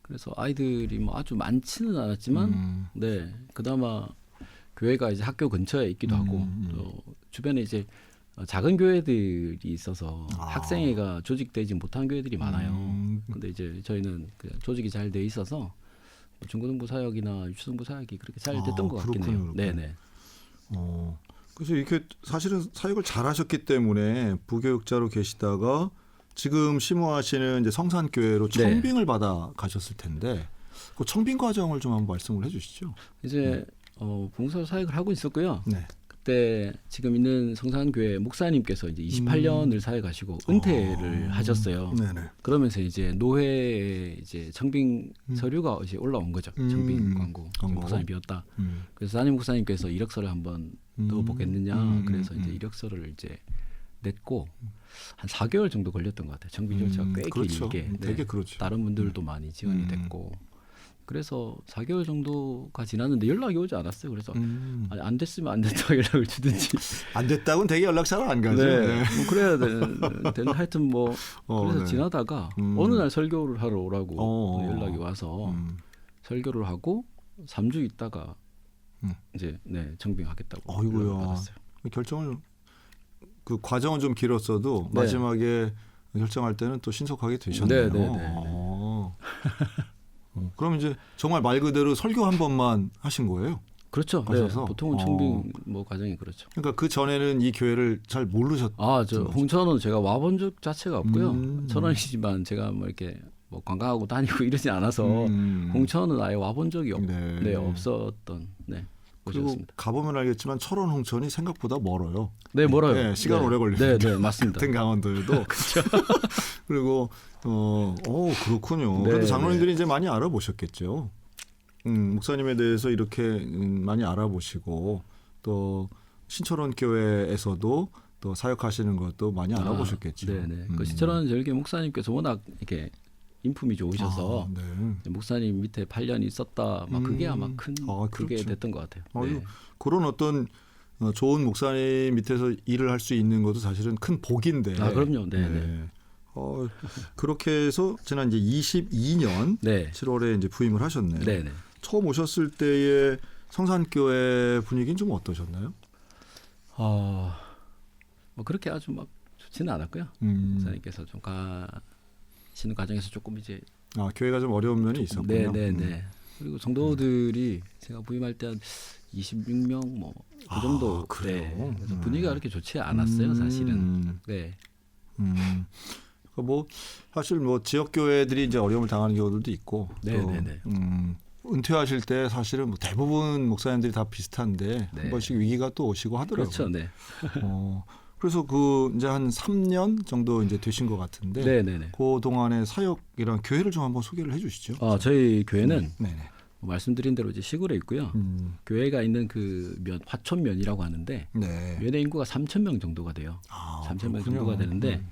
S2: 그래서 아이들이 뭐 아주 많지는 않았지만 그나마 교회가 이제 학교 근처에 있기도 하고 또 주변에 이제 작은 교회들이 있어서 학생회가 조직되지 못한 교회들이 많아요. 근데 이제 저희는 그 조직이 잘 돼 있어서 중고등부 사역이나 유초등부 사역이 그렇게 잘 됐던 것 같긴 해요. 네네.
S1: 그래서 이렇게 사실은 사역을 잘하셨기 때문에 부교육자로 계시다가 지금 심호하시는 이제 성산교회로 청빙을 받아 가셨을 텐데 그 청빙 과정을 좀 한번 말씀을 해주시죠.
S2: 이제 봉사 사역을 하고 있었고요. 그때 지금 있는 성산교회 목사님께서 이제 28년을 사역하시고 은퇴를 하셨어요. 그러면서 이제 노회에 이제 청빙 서류가 이제 올라온 거죠. 청빙 광고. 목사님 비었다. 그래서 담임 목사님께서 이력서를 한번 넣어보겠느냐. 그래서 이제 이력서를 이제 냈고 한 4개월 정도 걸렸던 것 같아요. 청빙 절차가 꽤 길게.
S1: 되게 그렇죠.
S2: 다른 분들도 많이 지원이 됐고. 그래서 4개월 정도가 지났는데 연락이 오지 않았어요. 그래서 아니, 안 됐으면 안 됐다고 연락을 주든지.
S1: 안 됐다고는 되게 연락 잘 안 가죠.
S2: 뭐 그래야 되는 하여튼 뭐 그래서 지나다가 어느 날 설교를 하러 오라고 연락이 와서 설교를 하고 3주 있다가 이제 청빙하겠다고 연락을 받았어요.
S1: 결정을 그 과정은 좀 길었어도 마지막에 결정할 때는 또 신속하게 되셨네요. 그럼 이제 정말 말 그대로 설교 한 번만 하신 거예요?
S2: 그렇죠. 보통은 청빙 뭐 과정이 그렇죠.
S1: 그러니까 그 전에는 이 교회를 잘 모르셨죠?
S2: 저 홍천은 제가 와본 적 자체가 없고요. 천원이지만 제가 뭐 이렇게 뭐 관광하고 다니고 이러지 않아서 홍천은 아예 와본 적이 없었던
S1: 그리고
S2: 곳이었습니다.
S1: 가보면 알겠지만 철원 홍천이 생각보다 멀어요.
S2: 네, 멀어요.
S1: 시간 오래 걸립니다.
S2: 네, 맞습니다.
S1: 같은 강원도에도. 그렇죠. 그리고 그렇군요. 그래도 장로님들이 이제 많이 알아보셨겠죠. 목사님에 대해서 이렇게 많이 알아보시고 또 신철원 교회에서도 또 사역하시는 것도 많이 알아보셨겠죠.
S2: 그 신철원 절개 목사님께서 워낙 이렇게 인품이 좋으셔서 목사님 밑에 8년 있었다. 막 그게 아마 그게 됐던 것 같아요.
S1: 그런 어떤 좋은 목사님 밑에서 일을 할 수 있는 것도 사실은 큰 복인데.
S2: 그럼요.
S1: 그렇게 해서 지난 이제 22년 7월에 이제 부임을 하셨네요. 처음 오셨을 때의 성산교회 분위기는 좀 어떠셨나요?
S2: 뭐 그렇게 아주 막 좋지는 않았고요. 목사님께서 좀 가시는 과정에서 조금 이제
S1: 아, 교회가 좀 어려운 면이 있었군요.
S2: 네네네. 그리고 성도들이 제가 부임할 때 한 26명 뭐 그 정도.
S1: 그래요?
S2: 네. 그래서 분위기가 그렇게 좋지 않았어요, 사실은. 네.
S1: 뭐 사실 뭐 지역 교회들이 이제 어려움을 당하는 경우들도 있고.
S2: 네네네.
S1: 은퇴하실 때 사실은 뭐 대부분 목사님들이 다 비슷한데
S2: 네.
S1: 한 번씩 위기가 또 오시고 하더라고요.
S2: 그렇죠, 네.
S1: 그래서 그 이제 한 3년 정도 이제 되신 것 같은데.
S2: 네네네.
S1: 그 동안의 사역이랑 교회를 좀 한번 소개를 해주시죠.
S2: 저희 교회는
S1: 네네.
S2: 말씀드린 대로 이제 시골에 있고요. 교회가 있는 그 면 화촌면이라고 하는데
S1: 네.
S2: 면의 인구가 3,000명 정도가 돼요. 3,000명
S1: 그렇군요.
S2: 정도가 되는데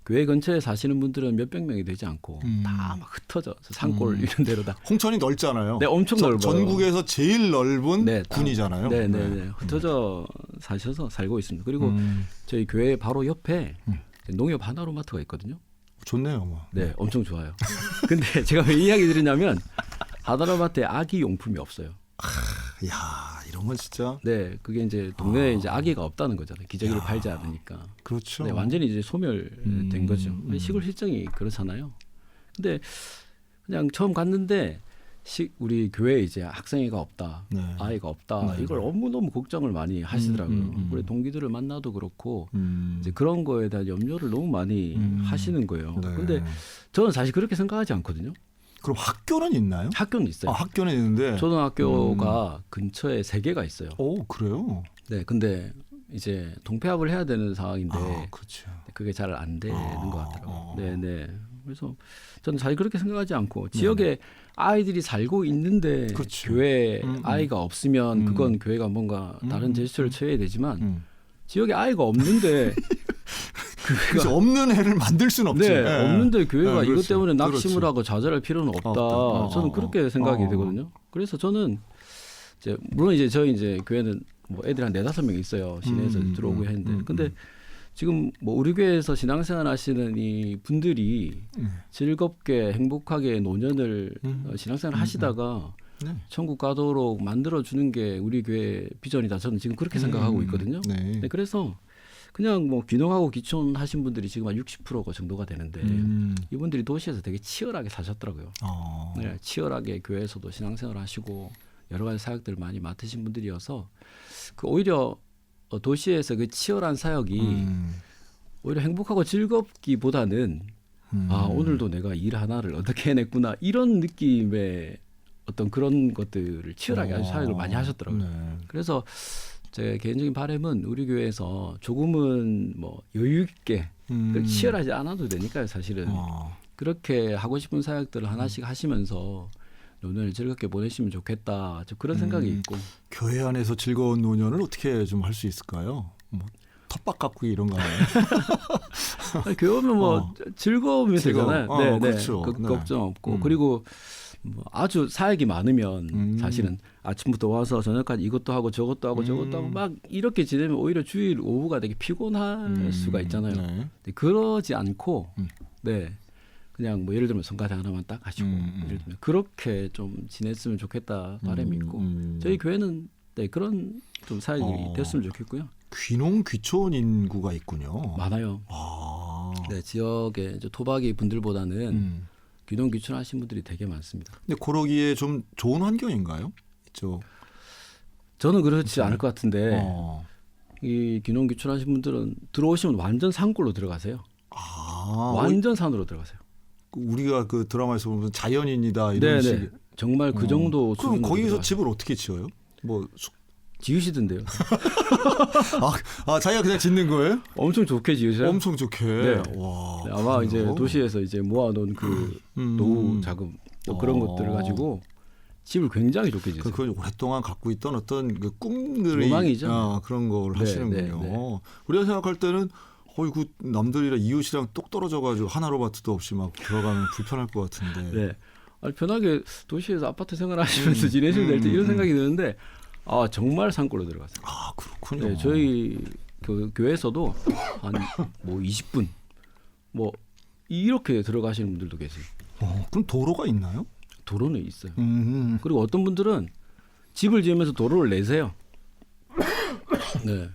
S2: 교회 근처에 사시는 분들은 몇백 명이 되지 않고 다 막 흩어져 산골 이런 데로 다.
S1: 홍천이 넓잖아요.
S2: 네, 엄청 넓어요.
S1: 전국에서 제일 넓은
S2: 네,
S1: 군이잖아요.
S2: 네네네. 흩어져 사셔서 살고 있습니다. 그리고 저희 교회 바로 옆에 농협 하나로마트가 있거든요.
S1: 좋네요, 뭐.
S2: 네, 엄청 좋아요. 근데 제가 왜 이야기 드리냐면 하나로마트에 아기 용품이 없어요.
S1: 야, 이런 건 진짜.
S2: 네, 그게 이제 동네에 이제 아기가 없다는 거잖아요. 기저귀를 팔지 않으니까.
S1: 그렇죠.
S2: 네, 완전히 이제 소멸된 거죠. 시골 실정이 그렇잖아요. 근데 그냥 처음 갔는데 우리 교회에 이제 학생회가 없다,
S1: 네.
S2: 아이가 없다.
S1: 네.
S2: 이걸 너무 걱정을 많이 하시더라고요. 우리 동기들을 만나도 그렇고 이제 그런 거에 대한 염려를 너무 많이 하시는 거예요.
S1: 네.
S2: 근데 저는 사실 그렇게 생각하지 않거든요.
S1: 그럼 학교는 있나요?
S2: 학교는 있어요.
S1: 학교는 있는데.
S2: 초등학교가 근처에 3개가 있어요.
S1: 오, 그래요?
S2: 네, 근데 이제 동폐합을 해야 되는 상황인데
S1: 그렇죠.
S2: 그게 잘 안 되는 것 같더라고요. 네. 그래서 저는 사실 그렇게 생각하지 않고 지역에 아이들이 살고 있는데
S1: 그렇죠.
S2: 교회에 아이가 없으면 그건 교회가 뭔가 다른 제스처를 취해야 되지만 지역에 아이가 없는데
S1: 그래서 없는 애를 만들 수는 없죠.
S2: 네, 없는데 교회가 이것
S1: 그렇죠.
S2: 때문에 낙심을
S1: 그렇죠.
S2: 하고 좌절할 필요는 없다. 저는 그렇게 생각이 되거든요. 그래서 저는 이제 물론 이제 저희 이제 교회는 뭐 애들 한 4-5명 있어요. 시내에서 들어오고 했는데. 근데 지금 뭐 우리 교회에서 신앙생활 하시는 이 분들이 즐겁게 행복하게 노년을 신앙생활 하시다가
S1: 네.
S2: 천국 가도록 만들어 주는 게 우리 교회 비전이다. 저는 지금 그렇게 생각하고 있거든요.
S1: 네.
S2: 네, 그래서 그냥 뭐 귀농하고 귀촌하신 분들이 지금 한 60%가 정도가 되는데 이분들이 도시에서 되게 치열하게 사셨더라고요. 네, 치열하게 교회에서도 신앙생활 하시고 여러 가지 사역들을 많이 맡으신 분들이어서 그 오히려 도시에서 그 치열한 사역이 오히려 행복하고 즐겁기보다는 오늘도 내가 일 하나를 어떻게 해냈구나 이런 느낌의 어떤 그런 것들을 치열하게 아주 사역을 많이 하셨더라고요.
S1: 네.
S2: 그래서 제 개인적인 바람은 우리 교회에서 조금은 뭐 여유 있게 그렇게 치열하지 않아도 되니까요, 사실은. 그렇게 하고 싶은 사역들을 하나씩 하시면서 노년을 즐겁게 보내시면 좋겠다. 저 그런 생각이 있고.
S1: 교회 안에서 즐거운 노년을 어떻게 좀 할 수 있을까요? 뭐 텃밭 가꾸기 이런 거 아니에요?
S2: 교회 오면 뭐 즐거우면 되잖아요. 네,
S1: 그렇죠. 네.
S2: 걱정 없고. 그리고 뭐 아주 사역이 많으면 사실은 아침부터 와서 저녁까지 이것도 하고 저것도 하고 저것도 하고 막 이렇게 지내면 오히려 주일 오후가 되게 피곤할 수가 있잖아요.
S1: 네.
S2: 근데 그러지 않고 네. 그냥 뭐 예를 들면 성가대 하나만 딱 하시고 예를 들면 그렇게 좀 지냈으면 좋겠다 바람이 있고 저희 교회는 네, 그런 좀 사역이 됐으면 좋겠고요.
S1: 귀농 귀촌 인구가 있군요.
S2: 많아요. 네, 지역에 이제 토박이 분들보다는 귀농 귀촌하신 분들이 되게 많습니다.
S1: 근데 그러기에 좀 좋은 환경인가요? 이쪽.
S2: 저는 그렇지 않을 것 같은데 이 귀농 귀촌하신 분들은 들어오시면 완전 산골로 들어가세요. 완전 산으로 들어가세요.
S1: 우리가 그 드라마에서 보면 자연인이다 이런 식.
S2: 정말 그 정도.
S1: 그럼 거기서 집을 어떻게 지어요? 뭐
S2: 지으시던데요.
S1: 자기가 그냥 짓는 거예요?
S2: 엄청 좋게 지으셔요.
S1: 엄청 좋게.
S2: 네.
S1: 와.
S2: 네, 아마 이제 도시에서 이제 모아놓은 그 노후 자금 뭐 그런 것들을 가지고 집을 굉장히 좋게 지으세요.
S1: 그걸 오랫동안 갖고 있던 어떤 그 꿈들이
S2: 로망이죠.
S1: 그런 걸 하시는군요. 우리가 생각할 때는 그 남들이랑 이웃이랑 똑 떨어져가지고 하나로마트도 없이 막 들어가면 불편할 것 같은데.
S2: 네. 아니, 편하게 도시에서 아파트 생활하시면서 지내시면 될 때 이런 생각이 드는데 정말 산골로 들어갔어요.
S1: 그렇군요.
S2: 네, 저희 그 교회에서도 한 뭐 20분 뭐 이렇게 들어가시는 분들도 계세요.
S1: 그럼 도로가 있나요?
S2: 도로는 있어요. 그리고 어떤 분들은 집을 지으면서 도로를 내세요. 네.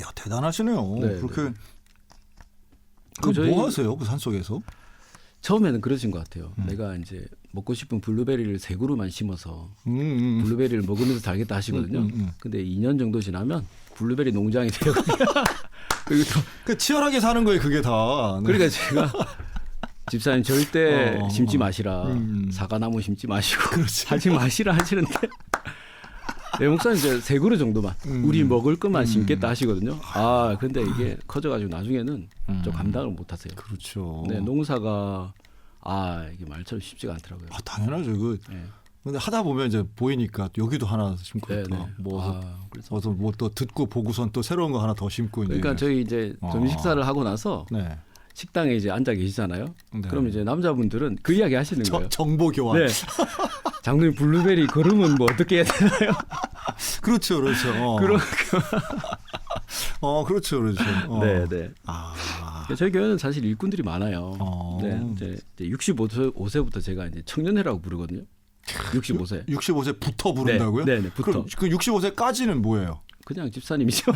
S1: 야, 대단하시네요.
S2: 네,
S1: 그렇게.
S2: 네.
S1: 뭐 하세요? 그 산속에서?
S2: 처음에는 그러신 것 같아요. 내가 이제 먹고 싶은 블루베리를 3그루만 심어서 블루베리를 먹으면서 살겠다 하시거든요. 근데 2년 정도 지나면 블루베리 농장이 돼요. 그리고 또
S1: 그 치열하게 사는 거예요, 그게 다. 네.
S2: 그러니까 제가 집사님 절대 심지 마시라. 사과나무 심지 마시고 하지 마시라 하시는데 내 목사님 이제 3그루 정도만 우리 먹을 것만 심겠다 하시거든요. 아 근데 이게 커져가지고 나중에는 좀 감당을 못 하세요.
S1: 그렇죠.
S2: 네, 농사가 이게 말처럼 쉽지가 않더라고요.
S1: 당연하죠.
S2: 네.
S1: 근데 하다 보면 이제 보이니까 여기도 하나 심고
S2: 네,
S1: 또
S2: 네.
S1: 그래서 뭐 또 듣고 보고선 또 새로운 거 하나 더 심고
S2: 그러니까 저희 이제 점심 식사를 하고 나서
S1: 네.
S2: 식당에 이제 앉아 계시잖아요.
S1: 네.
S2: 그럼 이제 남자분들은 그 이야기 하시는 거예요.
S1: 정보 교환.
S2: 네. 장로님 블루베리 걸으면 뭐 어떻게 해야 되나요?
S1: 그렇죠, 그렇죠. 그렇죠, 그렇죠.
S2: 네, 네. 저희 교회는 사실 일꾼들이 많아요. 네, 이제 65세부터 제가 이제 청년회라고 부르거든요. 65세.
S1: 65세부터 부른다고요?
S2: 네, 네, 부터.
S1: 그럼 그 65세까지는 뭐예요?
S2: 그냥 집사님이죠.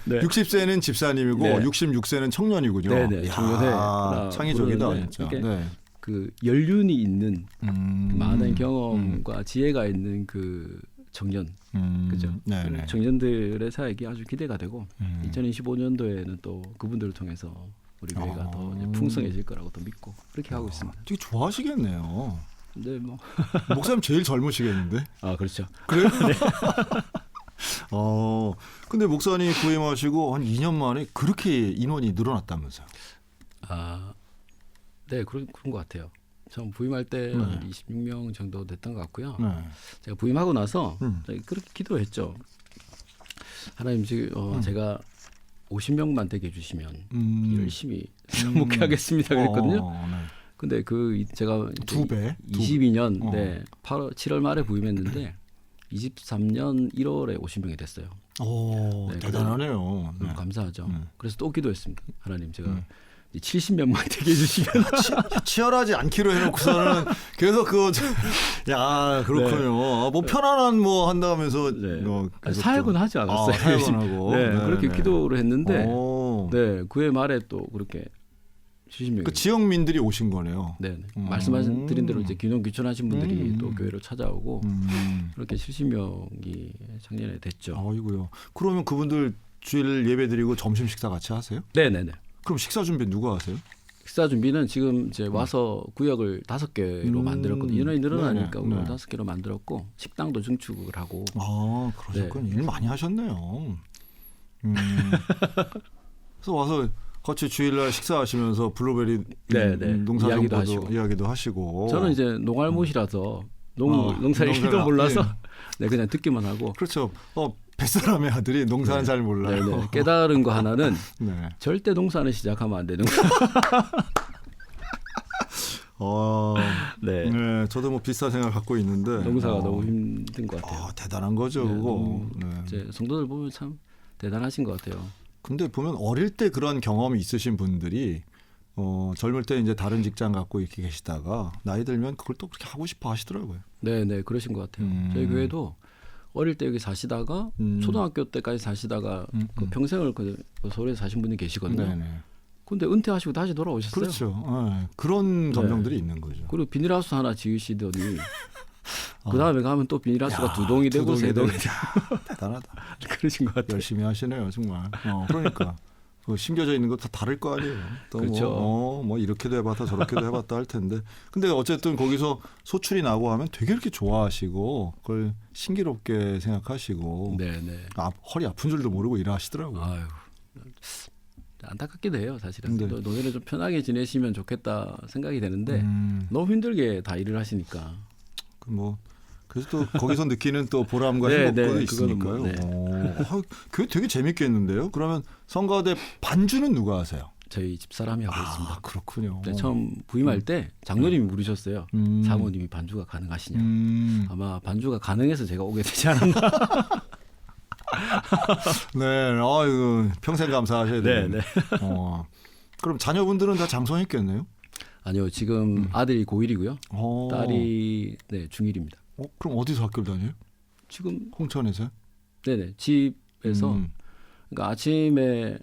S1: 네. 60세는 집사님이고
S2: 네.
S1: 66세는 청년이군요.
S2: 네, 네. 청년회.
S1: 창의적이다, 진짜.
S2: 네. 그 연륜이 있는 많은 경험과 지혜가 있는 그 청년, 그죠?
S1: 네네.
S2: 청년들의 사역이 아주 기대가 되고 2025년도에는 또 그분들을 통해서 우리 교회가 더 이제 풍성해질 거라고 또 믿고 그렇게 하고 있습니다.
S1: 되게 좋아하시겠네요.
S2: 네, 뭐.
S1: 목사님 제일 젊으시겠는데?
S2: 그렇죠.
S1: 그래요? 네. 근데 목사님 부임하시고 한 2년 만에 그렇게 인원이 늘어났다면서요?
S2: 네, 그런 것 같아요. 처음 부임할 때 한 26명 정도 됐던 것 같고요.
S1: 네.
S2: 제가 부임하고 나서 그렇게 기도했죠. 하나님 지금 제가 50명만 되게 해주시면 열심히 목회하겠습니다 그랬거든요.
S1: 네.
S2: 근데 제가
S1: 2배?
S2: 22년 7월 말에 부임했는데 23년 1월에 50명이 됐어요. 네,
S1: 대단하네요.
S2: 네. 감사하죠. 그래서 또 기도했습니다. 하나님 제가 70명만 되게 해주시면
S1: 치열하지 않기로 해놓고서는 계속 그렇군요. 뭐 편안한 뭐 한다면서
S2: 사역은 하지 않았어요.
S1: 사역은 하고
S2: 그렇게 기도를 했는데 그해 말에 또 그렇게 70명.
S1: 그 지역민들이 오신 거네요.
S2: 네, 말씀드린 대로 이제 귀농귀촌하신 분들이 또 교회로 찾아오고 그렇게 70명이 작년에 됐죠.
S1: 아이고요. 그러면 그분들 주일 예배드리고 점심 식사 같이 하세요?
S2: 네.
S1: 그럼 식사 준비 누가 하세요?
S2: 식사 준비는 지금 이제 와서 구역을 5개로 만들었거든요. 인원이 늘어나니까
S1: 네네.
S2: 5개로 만들었고 식당도 증축을 하고.
S1: 그러셨군요. 일 많이 하셨네요. 그래서 와서 같이 주일날 식사하시면서 블루베리 농사 이야기도 하시고.
S2: 저는 이제 농알못이라서 농사 얘기도 몰라서 그냥 듣기만 하고.
S1: 그렇죠. 뱃사람의 아들이 농사는 잘 몰라요.
S2: 네네. 깨달은 거 하나는 절대 농사는 시작하면 안 되는 거.
S1: 네, 저도 뭐 비슷한 생각 갖고 있는데
S2: 농사가 너무 힘든 것 같아요.
S1: 대단한 거죠, 그거.
S2: 이제 성도들 보면 참 대단하신 것 같아요.
S1: 근데 보면 어릴 때 그런 경험이 있으신 분들이 젊을 때 이제 다른 직장 갖고 이렇게 계시다가 나이 들면 그걸 또 그렇게 하고 싶어 하시더라고요.
S2: 네, 그러신 것 같아요. 저희 교회도 어릴 때 여기 사시다가 초등학교 때까지 사시다가 그 평생을 서울에 사신 분이 계시거든요. 근데 은퇴하시고 다시 돌아오셨어요.
S1: 그렇죠. 그런 감정들이 있는 거죠.
S2: 그리고 비닐하우스 하나 지으시더니 그 다음에 가면 또 비닐하우스가 2동이 되고 3동이 되고.
S1: 대단하다.
S2: 그러신 것 같아요.
S1: 열심히 하시네요, 정말. 그러니까 심겨져 있는 거 다 다를 거 아니에요. 또
S2: 그렇죠.
S1: 뭐 이렇게도 해봤다 저렇게도 해봤다 할 텐데. 근데 어쨌든 거기서 소출이 나고 하면 되게 이렇게 좋아하시고 그걸 신기롭게 생각하시고. 허리 아픈 줄도 모르고 일하시더라고요.
S2: 아유, 안타깝기도 해요, 사실은. 노년에 좀 편하게 지내시면 좋겠다 생각이 되는데 너무 힘들게 다 일을 하시니까.
S1: 그래서 또 거기서 느끼는 또 보람과 행복도 있으니까요. 그게 되게 재밌겠는데요. 그러면 성가대 반주는 누가 하세요?
S2: 저희 집사람이 하고 있습니다.
S1: 그렇군요.
S2: 처음 부임할 때 장로님이 물으셨어요. 사모님이 반주가 가능하시냐. 아마 반주가 가능해서 제가 오게 되지 않았나.
S1: 아이고, 평생 감사하셔야 돼요. 그럼 자녀분들은 다 장성했겠네요?
S2: 아니요, 지금 아들이 고1이고요. 딸이 중1입니다.
S1: 그럼 어디서 학교를 다녀요?
S2: 지금
S1: 홍천에서요?
S2: 집에서. 그러니까 아침에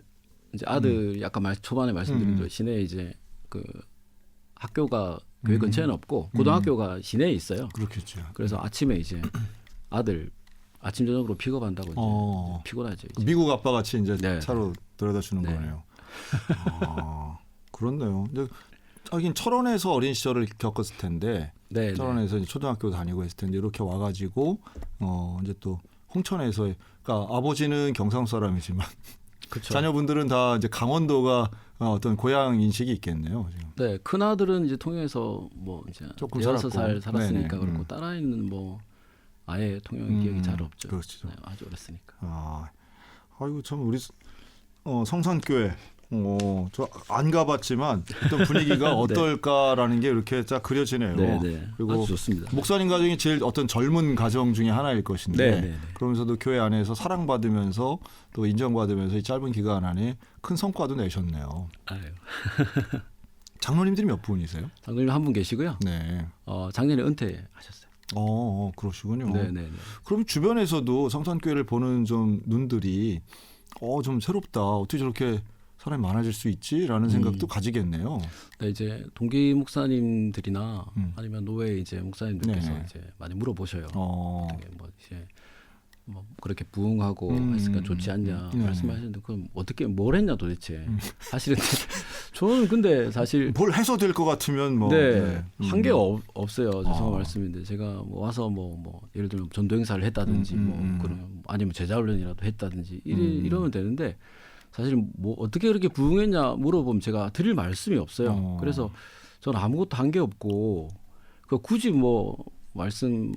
S2: 이제 아들 아까 초반에 말씀드린 대로 시내에 이제 그 학교가 교회 근처에는 없고 고등학교가 시내에 있어요.
S1: 그렇겠죠.
S2: 그래서 아침에 이제 아들 아침 저녁으로 픽업한다고 이제 피곤하죠. 이제.
S1: 미국 아빠 같이 이제
S2: 네.
S1: 차로 데려다 주는
S2: 네.
S1: 거네요. 그렇네요. 근데 하긴 철원에서 어린 시절을 겪었을 텐데
S2: 네,
S1: 철원에서 이제 초등학교 다니고 했을 텐데 이렇게 와가지고 이제 또 홍천에서 그러니까 아버지는 경상 사람이지만
S2: 그쵸.
S1: 자녀분들은 다 이제 강원도가 어떤 고향 인식이 있겠네요. 지금.
S2: 네, 큰 아들은 이제 통영에서 뭐 이제
S1: 조금
S2: 6살
S1: 살았고.
S2: 살았으니까
S1: 네네.
S2: 그렇고 딸아이는 뭐 아예 통영 기억이 잘 없죠.
S1: 그렇죠.
S2: 네, 아주 어렸으니까.
S1: 아이고 참 우리 성산교회 저 안 가봤지만 어떤 분위기가 어떨까라는 게 이렇게 딱 그려지네요.
S2: 네, 네.
S1: 그리고
S2: 아주 좋습니다.
S1: 목사님 가정이 제일 어떤 젊은 가정 중에 하나일 것인데
S2: 네, 네, 네.
S1: 그러면서도 교회 안에서 사랑받으면서 또 인정받으면서 이 짧은 기간 안에 큰 성과도 내셨네요.
S2: 아유.
S1: 장로님들이 몇 분이세요?
S2: 장로님 한 분 계시고요.
S1: 네.
S2: 작년에 은퇴하셨어요.
S1: 그러시군요.
S2: 네, 네, 네.
S1: 그럼 주변에서도 성산교회를 보는 좀 눈들이 좀 새롭다. 어떻게 저렇게 사람이 많아질 수 있지라는 생각도 가지겠네요.
S2: 네, 이제 동기 목사님들이나 아니면 노회 이제 목사님들께서
S1: 네.
S2: 이제 많이 물어보셔요. 되게 뭐 이제 뭐 그렇게 부흥하고 했으니까 좋지 않냐 말씀하시는데 그럼 어떻게 뭘 했냐 도대체 사실은 저는 근데 사실
S1: 뭘 해서 될 것 같으면 뭐
S2: 네, 한계가 없어요. 죄송한
S1: 아.
S2: 말씀인데 제가 뭐 와서 뭐 예를 들면 전도 행사를 했다든지 뭐 그런 아니면 제자 훈련이라도 했다든지 이러면 되는데 사실 뭐 어떻게 그렇게 부흥했냐 물어보면 제가 드릴 말씀이 없어요. 그래서 저는 아무것도 한 게 없고 그 굳이 뭐 말씀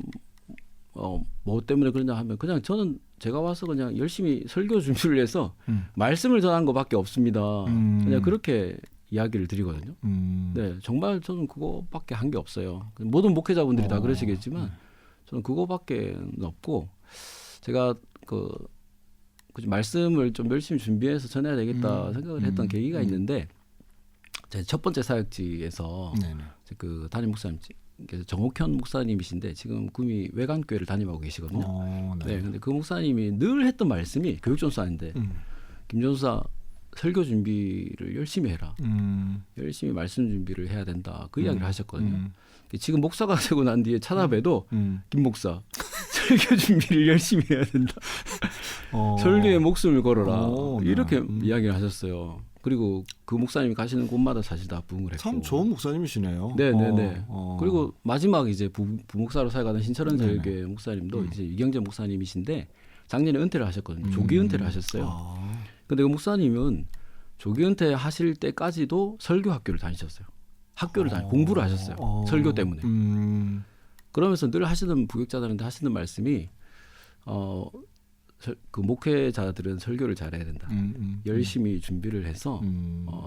S2: 뭐 때문에 그러냐 하면 그냥 저는 제가 와서 그냥 열심히 설교 준비를 해서 말씀을 전한 것밖에 없습니다. 그냥 그렇게 이야기를 드리거든요. 네, 정말 저는 그거밖에 한 게 없어요. 모든 목회자분들이 다 그러시겠지만 저는 그거밖에 없고 제가 굳이 말씀을 좀 열심히 준비해서 전해야 되겠다 생각을 했던 계기가 있는데 제 첫 번째 사역지에서 그 담임 목사님 정옥현 목사님이신데 지금 구미 외관교회를 담임하고 계시거든요. 네, 근데 그 목사님이 늘 했던 말씀이 교육전사인데 김전사 설교 준비를 열심히 해라. 열심히 말씀 준비를 해야 된다. 그 이야기를 하셨거든요. 지금 목사가 되고 난 뒤에 찾아봬도 김 목사 설교 준비를 열심히 해야 된다. 설교에 목숨을 걸어라. 이렇게 이야기를 하셨어요. 그리고 그 목사님이 가시는 곳마다 사실 다 부흥을 했고.
S1: 참 좋은 목사님이시네요.
S2: 네네네. 그리고 마지막 이제 부목사로 살아가는 신철원 설교회 목사님도 이제 유경재 목사님이신데 작년에 은퇴를 하셨거든요. 조기 은퇴를 하셨어요. 근데 그 목사님은 조기 은퇴 하실 때까지도 설교 학교를 다니셨어요. 학교를 공부를 하셨어요. 설교 때문에. 그러면서 늘 하시는 부역자들한테 하시는 말씀이 그 목회자들은 설교를 잘해야 된다. 열심히 준비를 해서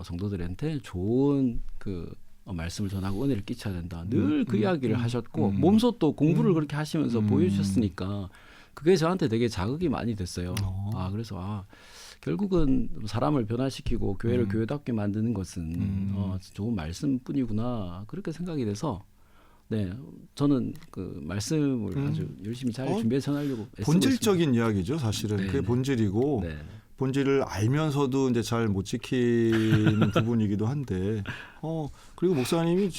S2: 성도들한테 좋은 그 말씀을 전하고 은혜를 끼쳐야 된다. 늘 그 이야기를 하셨고 몸소 또 공부를 그렇게 하시면서 보여주셨으니까 그게 저한테 되게 자극이 많이 됐어요. 그래서 결국은 사람을 변화시키고 교회를 교회답게 만드는 것은 좋은 말씀뿐이구나 그렇게 생각이 돼서 네, 저는 그 말씀을 아주 열심히 잘 준비해서 전하려고
S1: 본질적인 이야기죠, 사실은. 네네. 그게 본질이고 네네. 본질을 알면서도 이제 잘 못 지키는 부분이기도 한데, 그리고 목사님이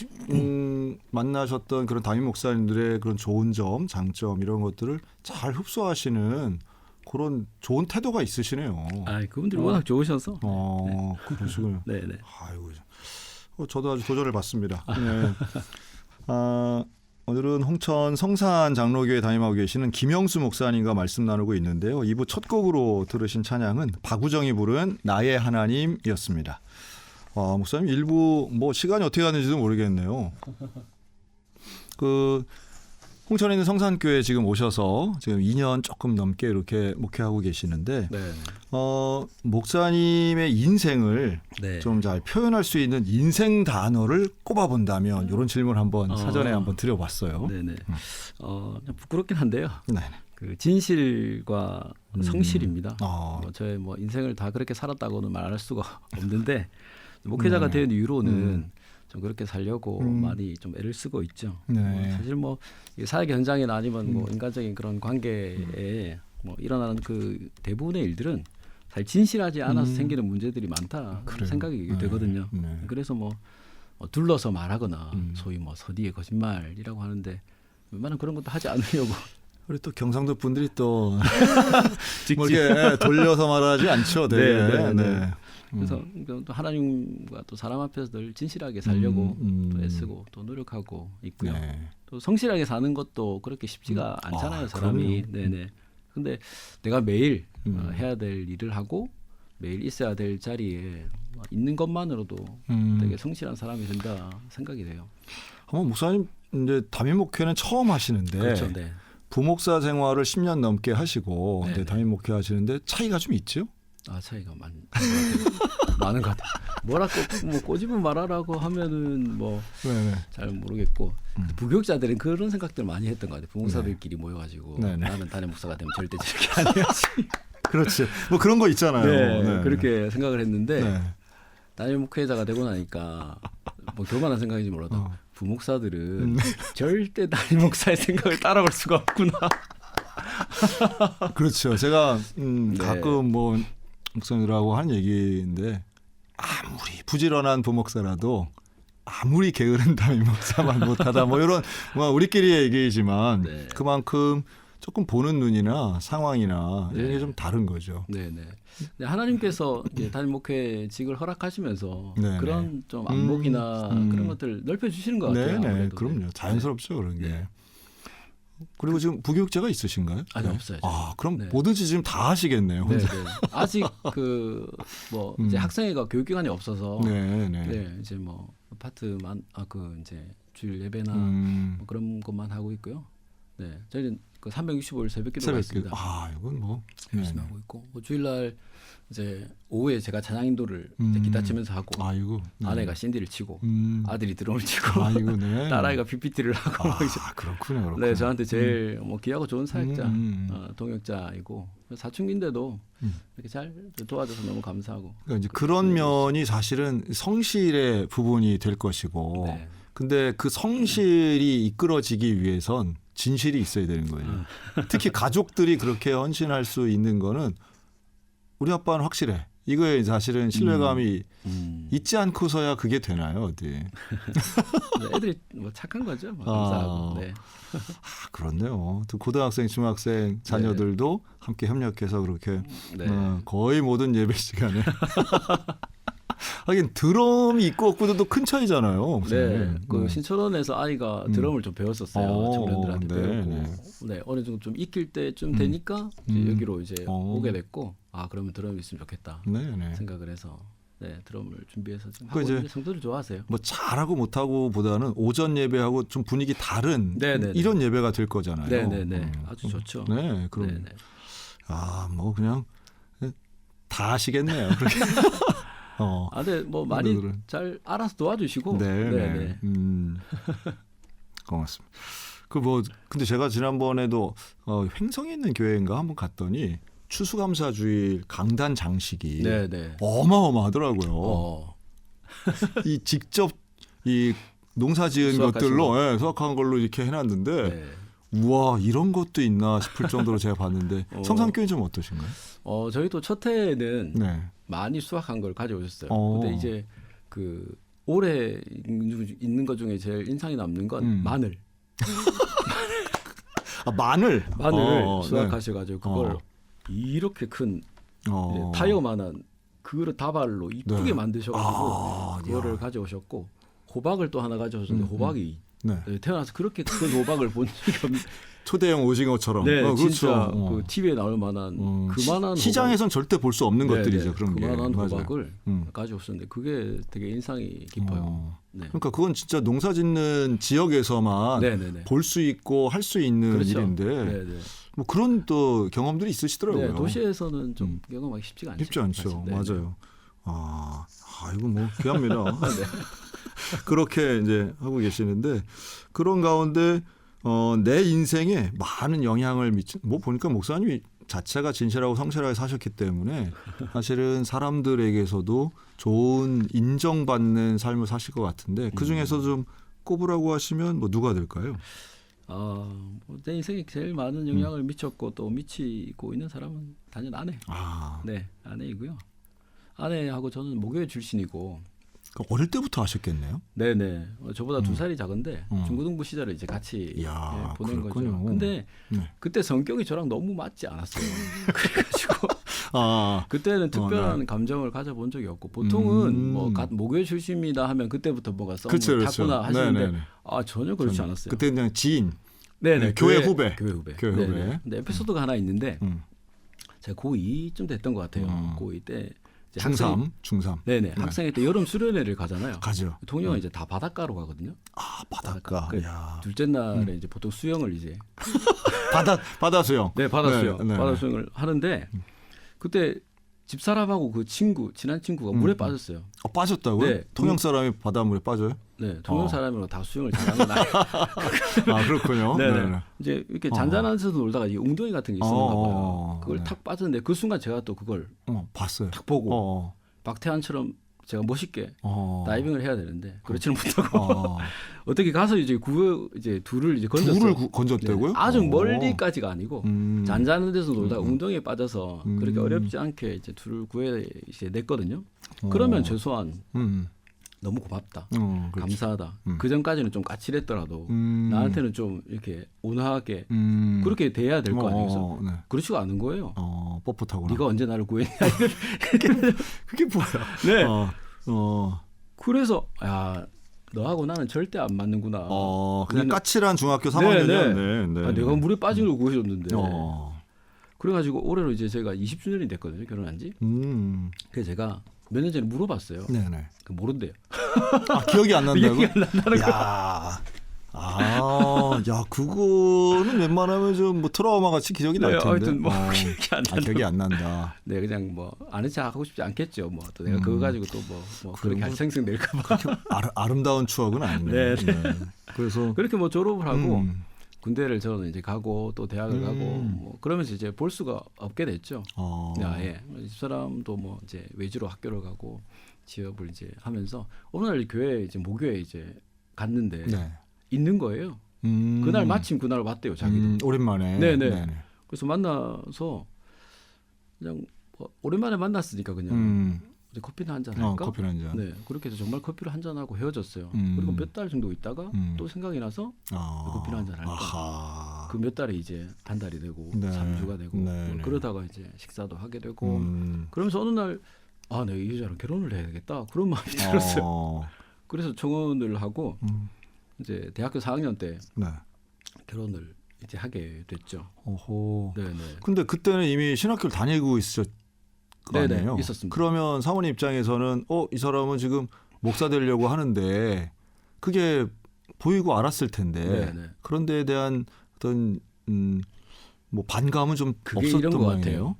S1: 만나셨던 그런 담임 목사님들의 그런 좋은 점, 장점 이런 것들을 잘 흡수하시는 그런 좋은 태도가 있으시네요.
S2: 그분들이 워낙 좋으셔서.
S1: 그러시군요.
S2: 네네.
S1: 아이고, 저도 아주 도전을 받습니다. 네. 오늘은 홍천 성산 장로교회 담임하고 계시는 김영수 목사님과 말씀 나누고 있는데요. 2부 첫 곡으로 들으신 찬양은 박우정이 부른 나의 하나님이었습니다. 목사님 1부 뭐 시간이 어떻게 갔는지도 모르겠네요. 홍천에 있는 성산교회 지금 오셔서 지금 2년 조금 넘게 이렇게 목회하고 계시는데 목사님의 인생을 좀 잘 표현할 수 있는 인생 단어를 꼽아본다면 이런 질문 한번 사전에 한번 드려봤어요.
S2: 네네. 부끄럽긴 한데요. 네네. 그 진실과 성실입니다. 저의 뭐 인생을 다 그렇게 살았다고는 말할 수가 없는데 목회자가 된 이후로는 좀 그렇게 살려고 많이 좀 애를 쓰고 있죠. 사실 뭐 사역 현장이나 아니면 뭐 인간적인 그런 관계에 뭐 일어나는 그 대부분의 일들은 사실 진실하지 않아서 생기는 문제들이 많다 생각이 되거든요. 그래서 뭐 둘러서 말하거나 소위 뭐 서디의 거짓말이라고 하는데 웬만한 그런 것도 하지 않으려고.
S1: 우리 또 경상도 분들이 또 뭐 이렇게 돌려서 말하지 않죠. 되게. 네.
S2: 그래서 또 하나님과 또 사람 앞에서 늘 진실하게 살려고 또 애쓰고 또 노력하고 있고요.
S1: 네.
S2: 또 성실하게 사는 것도 그렇게 쉽지가 않잖아요, 사람이.
S1: 그럼요.
S2: 네네. 근데 내가 매일 해야 될 일을 하고 매일 있어야 될 자리에 있는 것만으로도 되게 성실한 사람이 된다 생각이 돼요.
S1: 한번 목사님 이제 담임 목회는 처음 하시는데
S2: 그렇죠. 네.
S1: 부목사 생활을 10년 넘게 하시고
S2: 네네.
S1: 담임 목회 하시는데 차이가 좀 있죠?
S2: 차이가 많은 것 같아요. 뭐라고 뭐 꼬집은 말하라고 하면은 뭐 잘 모르겠고 부교육자들은 그런 생각들 많이 했던 것 같아요. 부목사들끼리 모여가지고 나는 담임 목사가 되면 절대 저렇게 안 해야지.
S1: 그렇지. 뭐 그런 거 있잖아요.
S2: 네. 그렇게 생각을 했는데 담임 목회자가 되고 나니까 뭐 교만한 생각인지 몰라도 부목사들은 절대 담임 목사의 생각을 따라올 수가 없구나.
S1: 그렇죠. 제가 가끔 뭐 목사님들하고 하는 얘기인데 아무리 부지런한 부목사라도 아무리 게으른 담임 목사만 못하다 뭐 이런 뭐 우리끼리의 얘기지만 그만큼 조금 보는 눈이나 상황이나 이런 게 좀 다른 거죠.
S2: 네네. 네, 하나님께서 이제 담임 목회직을 허락하시면서 그런 좀 안목이나 그런 것들 넓혀주시는 것 같아요.
S1: 네네. 그럼요. 자연스럽죠 그런 게. 그리고 지금 부교육자가 있으신가요?
S2: 아니 없어요.
S1: 그럼 뭐든지 지금 다 하시겠네요. 혼자.
S2: 아직 뭐 이제 학생회가 교육기관이 없어서 이제 뭐 아파트만 이제 주일 예배나 뭐 그런 것만 하고 있고요. 네, 저희는 그 365일 새벽기도가 있습니다.
S1: 이건 뭐
S2: 열심히 하고 있고 뭐 주일날 이제 오후에 제가 찬양 인도를 기타 치면서 하고 아내가 신디를 치고 아들이 드럼을 치고 딸아이가 PPT를 하고
S1: 그렇군요.
S2: 네, 저한테 제일 뭐 귀하고 좋은 사역자 동역자이고 사춘기인데도 이렇게 잘 도와줘서 너무 감사하고.
S1: 그러니까 이제 그런 면이 사실은 성실의 부분이 될 것이고, 근데 그 성실이 이끌어지기 위해선 진실이 있어야 되는 거예요. 특히 가족들이 그렇게 헌신할 수 있는 거는 우리 아빠는 확실해. 이거에 사실은 신뢰감이 있지 않고서야 그게 되나요, 어디?
S2: 애들이 뭐 착한 거죠. 뭐 감사하고. 네.
S1: 그렇네요. 또 고등학생, 중학생 자녀들도 함께 협력해서 그렇게 거의 모든 예배 시간에. 하긴 드럼이 있고 없고도 큰 차이잖아요.
S2: 네, 그 신촌원에서 아이가 드럼을 좀 배웠었어요. 청년들한테 배웠고, 어느 정도 좀 익힐 때쯤 되니까 이제 여기로 이제 오게 됐고, 그러면 드럼이 있으면 좋겠다 생각을 해서 드럼을 준비해서 지금 하고 있는데 성도들 좋아하세요.
S1: 뭐 잘하고 못하고보다는 오전 예배하고 좀 분위기 다른 이런 예배가 될 거잖아요.
S2: 네네네, 아주 좋죠.
S1: 네, 그럼 뭐 그냥 다 하시겠네요. 그렇게.
S2: 네, 뭐 많이 잘 알아서 도와주시고. 네.
S1: 고맙습니다. 근데 제가 지난번에도 횡성에 있는 교회인가 한번 갔더니 추수감사주일 강단 장식이 어마어마하더라고요. 이 직접 이 농사지은 것들로 수확한 걸로 이렇게 해놨는데 우와 이런 것도 있나 싶을 정도로 제가 봤는데 성산교회는 좀 어떠신가요?
S2: 저희도 첫 해에는 많이 수확한 걸 가져오셨어요. 근데 이제 그 올해 있는 것 중에 제일 인상이 남는 건 마늘.
S1: 마늘
S2: 수확하셔가지고 그걸 이렇게 큰 타이어만한 그릇 다발로 이쁘게 만드셔가지고 그거를 가져오셨고 호박을 또 하나 가져오셨는데 호박이 태어나서 그렇게 큰 호박을 본 적이 없는.
S1: 초대형 오징어처럼.
S2: 진짜
S1: 그렇죠.
S2: 그 TV에 나올 만한 그만한
S1: 시장에선 절대 볼 수 없는 것들이죠. 그런 게.
S2: 그만한 호박을 가져오셨는데 그게 되게 인상이 깊어요.
S1: 그러니까 그건 진짜 농사짓는 지역에서만 볼 수 있고 할 수 있는 일인데 뭐 그런 또 경험들이 있으시더라고요.
S2: 도시에서는 좀 경험하기 쉽지가 않죠.
S1: 쉽지 않죠. 맞아요. 이거 뭐 귀합니다. 그렇게 이제 하고 계시는데 그런 가운데 내 인생에 많은 영향을 미친 보니까 목사님이 자체가 진실하고 성실하게 사셨기 때문에 사실은 사람들에게서도 좋은 인정받는 삶을 사실 것 같은데 그 중에서 좀 꼽으라고 하시면 뭐 누가 될까요?
S2: 내 인생에 제일 많은 영향을 미쳤고 또 미치고 있는 사람은 단연 아내. 아내이고요. 아내하고 저는 모교회 출신이고
S1: 어릴 때부터 하셨겠네요.
S2: 네네. 저보다 2살이 작은데 중고등부 시절에 이제 같이
S1: 이야,
S2: 보낸
S1: 그렇군요.
S2: 거죠. 근데
S1: 네.
S2: 그때 성격이 저랑 너무 맞지 않았어요. 그래가지고
S1: 아,
S2: 그때는 특별한
S1: 네. 감정을
S2: 가져본 적이 없고 보통은 뭐 모교회 출신이다 하면 그때부터 뭐가 썸을 탔구나 하시는데
S1: 네네네.
S2: 전혀 그렇지 않았어요.
S1: 그때 그냥 지인.
S2: 네네.
S1: 네, 교회 후배.
S2: 교회 후배.
S1: 교회
S2: 네네.
S1: 후배.
S2: 근데 에피소드가 하나 있는데 제가 고2쯤 됐던 것 같아요. 고2 때 이제
S1: 중3.
S2: 네네.
S1: 네.
S2: 학생회 때 여름 수련회를 가잖아요.
S1: 가죠.
S2: 통영은 이제 다 바닷가로 가거든요.
S1: 아, 바닷가.
S2: 그래, 둘째 날에 이제 보통 수영을 이제
S1: 바다 수영.
S2: 네, 바다 수영.
S1: 네, 네.
S2: 바다 수영을 하는데 그때 집사람하고 그 친한 친구가 물에 빠졌어요.
S1: 빠졌다고요?
S2: 네.
S1: 통영 사람이 바닷물에 빠져요?
S2: 네, 통영 사람이랑 다 수영을 잘하는 건 아니에요.
S1: 아, 그렇군요.
S2: 네네. 이제 이렇게 잔잔하면서 놀다가 이 웅덩이 같은 게 있었나 봐요. 그걸
S1: 네.
S2: 탁 빠졌는데 그 순간 제가 또 그걸
S1: 봤어요.
S2: 탁 보고 박태환처럼 제가 멋있게 다이빙을 해야 되는데 그렇지는 못하고 어떻게 가서 이제 둘을 이제 건졌어요.
S1: 둘을 건졌다고요?
S2: 네. 아주 멀리까지가 아니고 잔잔한 데서 놀다가 웅덩이에 빠져서 그렇게 어렵지 않게 이제 둘을 구해 이제 냈거든요. 그러면 최소한 너무 고맙다, 감사하다. 그 전까지는 좀 까칠했더라도 나한테는 좀 이렇게 온화하게 그렇게 대해야 될 거 아니에요. 그래서
S1: 네.
S2: 그렇지가 않은 거예요.
S1: 뻣뻣하구나.
S2: 네가 언제 나를 구했냐?
S1: 그게 뭐야?
S2: 네. 그래서 야 너하고 나는 절대 안 맞는구나.
S1: 그냥 까칠한 중학교 3학년이었네.
S2: 네. 내가 물에 빠진 걸 구해줬는데. 그래가지고 올해로 이제 제가 20주년이 됐거든요. 결혼한지. 그래서 제가 몇 년 전에 물어봤어요.
S1: 네네.
S2: 모른대요.
S1: 기억이 안 난다고?
S2: 기억이 안 난다는 거.
S1: 야, 그거는 웬만하면 좀 뭐 트라우마 같이 기억이 날 텐데.
S2: 하여튼 뭐 기억이 안 난다.
S1: 기억이 안 난다.
S2: 네, 그냥 뭐 아는 척 하고 싶지 않겠죠. 뭐 또 내가 그거 가지고 또 뭐 그렇게 할 생생 낼까봐.
S1: 아름다운 추억은 아니네.
S2: 네.
S1: 그래서
S2: 그렇게 뭐 졸업을 하고 군대를 저는 이제 가고 또 대학을 가고 뭐 그러면서 이제 볼 수가 없게 됐죠. 예. 집사람도 뭐 이제 외주로 학교를 가고 취업을 이제 하면서 어느 날 교회 이제 모교에 이제 갔는데 있는 거예요. 그날 마침 그날 왔대요, 자기도.
S1: 오랜만에.
S2: 네네. 그래서 만나서 그냥 뭐 오랜만에 만났으니까 그냥 이제 커피나 한잔 할까?
S1: 커피 한 잔.
S2: 네, 그렇게 해서 정말 커피를 한 잔 하고 헤어졌어요. 그리고 몇 달 정도 있다가 또 생각이 나서 커피를 한 잔 할까? 그 몇 달에 이제 한 달이 되고 3주가 되고 그러다가 이제 식사도 하게 되고 그러면서 어느 날 내가 이 여자랑 결혼을 해야 되겠다 그런 마음이 들었어요. 그래서 청혼을 하고 이제 대학교 4학년 때 결혼을 이제 하게 됐죠. 네네.
S1: 근데 그때는 이미 신학교를 다니고 있었.
S2: 네네, 있었습니다.
S1: 그러면 사모님 입장에서는 이 사람은 지금 목사 되려고 하는데 그게 보이고 알았을 텐데 그런 데에 대한 어떤 뭐 반감은 좀
S2: 그게
S1: 없었던
S2: 이런 것
S1: 모양이에요.
S2: 같아요.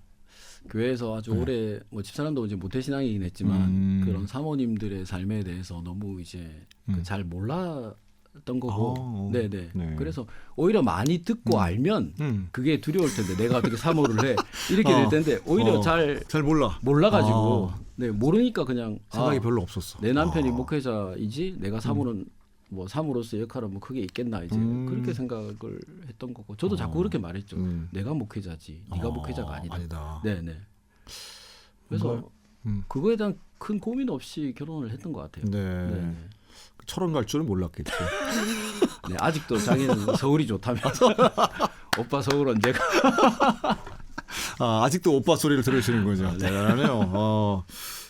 S2: 교회에서 아주 오래 뭐 집사람도 이제 모태신앙이긴 했지만 그런 사모님들의 삶에 대해서 너무 이제 잘 몰랐던 거고, 네네. 그래서 오히려 많이 듣고 알면 그게 두려울 텐데 내가 어떻게 사모를 해 이렇게 될 텐데 오히려 잘 몰라가지고 모르니까 그냥
S1: 생각이 별로 없었어.
S2: 내 남편이 목회자이지 내가 사모는 뭐 사모로서의 역할은 뭐 크게 있겠나 이제 그렇게 생각을 했던 거고 저도 자꾸 그렇게 말했죠. 내가 목회자지 네가 목회자가 아니다. 네네. 그래서 그거에 대한 큰 고민 없이 결혼을 했던 것 같아요. 네.
S1: 철원 갈 줄은 몰랐겠지.
S2: 네, 아직도 자기는 서울이 좋다면서 오빠 서울 언제 가?
S1: 아직도 오빠 소리를 들으시는 거죠. 대단하네요.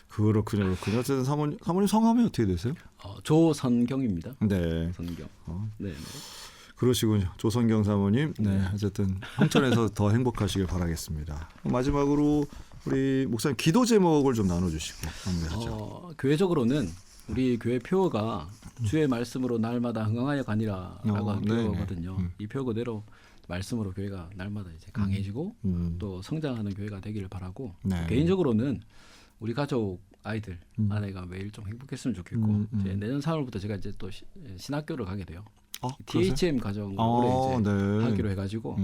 S1: 그렇군요. 어쨌든 사모님 성함이 어떻게 되세요?
S2: 조선경입니다.
S1: 네.
S2: 선경. 네.
S1: 그러시군요. 조선경 사모님. 네. 어쨌든 홍천에서 더 행복하시길 바라겠습니다. 마지막으로 우리 목사님 기도 제목을 좀 나눠주시고 마무리하죠.
S2: 교회적으로는 우리 교회 표어가 주의 말씀으로 날마다 흥황하여 가니라라고 하는 표어거든요. 이 표어 그대로 말씀으로 교회가 날마다 이제 강해지고 또 성장하는 교회가 되기를 바라고 개인적으로는 우리 가족 아이들 아내가 매일 좀 행복했으면 좋겠고 이제 내년 3월부터 제가 이제 또 신학교를 가게 돼요. THM 가정을 올해 이제 하기로 해가지고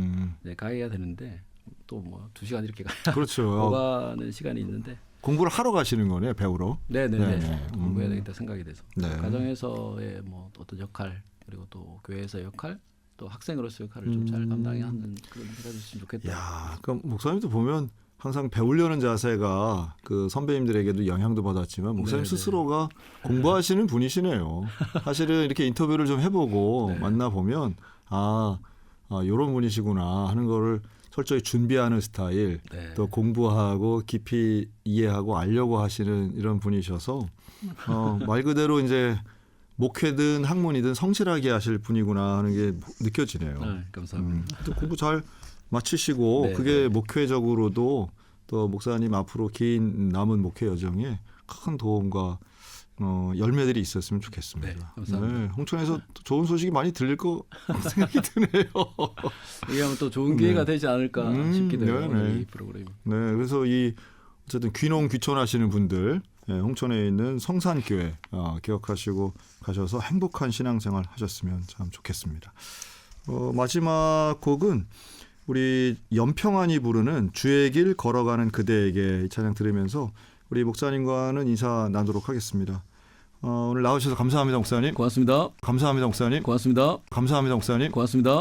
S2: 가야 되는데 또 뭐 2시간 이렇게 가야
S1: 그렇죠.
S2: 가는 시간이 있는데
S1: 공부를 하러 가시는 거네요, 배우러.
S2: 네네네. 공부해야 되겠다 생각이 돼서 가정에서의 뭐 어떤 역할 그리고 또 교회에서의 역할 또 학생으로서 역할을 좀 잘 감당하는 그런 기가 됐으면 좋겠다.
S1: 야, 그럼 목사님도 보면 항상 배우려는 자세가 그 선배님들에게도 영향도 받았지만 목사님
S2: 네네.
S1: 스스로가 공부하시는 분이시네요. 사실은 이렇게 인터뷰를 좀 해보고
S2: 네.
S1: 만나보면 이런 분이시구나 하는 거를 철저히 준비하는 스타일,
S2: 네.
S1: 또 공부하고 깊이 이해하고 알려고 하시는 이런 분이셔서 말 그대로 이제 목회든 학문이든 성실하게 하실 분이구나 하는 게 느껴지네요.
S2: 감사합니다.
S1: 또 공부 잘 마치시고
S2: 네,
S1: 그게
S2: 네.
S1: 목회적으로도 또 목사님 앞으로 긴 남은 목회 여정에 큰 도움과 열매들이 있었으면 좋겠습니다.
S2: 네, 감사합니다.
S1: 홍천에서 또 좋은 소식이 많이 들릴 거 생각이 드네요.
S2: 이게 하면 또 좋은 기회가
S1: 네.
S2: 되지 않을까 싶기도 해요.
S1: 네,
S2: 오늘
S1: 네.
S2: 이 프로그램이.
S1: 네, 그래서 어쨌든 귀농 귀촌하시는 분들 홍천에 있는 성산교회 기억하시고 가셔서 행복한 신앙생활 하셨으면 참 좋겠습니다. 마지막 곡은 우리 연평안이 부르는 주의 길 걸어가는 그대에게 이 찬양 들으면서 우리 목사님과는 인사 나누도록 하겠습니다. 오늘 나와주셔서 감사합니다, 목사님.
S2: 고맙습니다.
S1: 감사합니다, 목사님.
S2: 고맙습니다.
S1: 감사합니다, 목사님.
S2: 고맙습니다.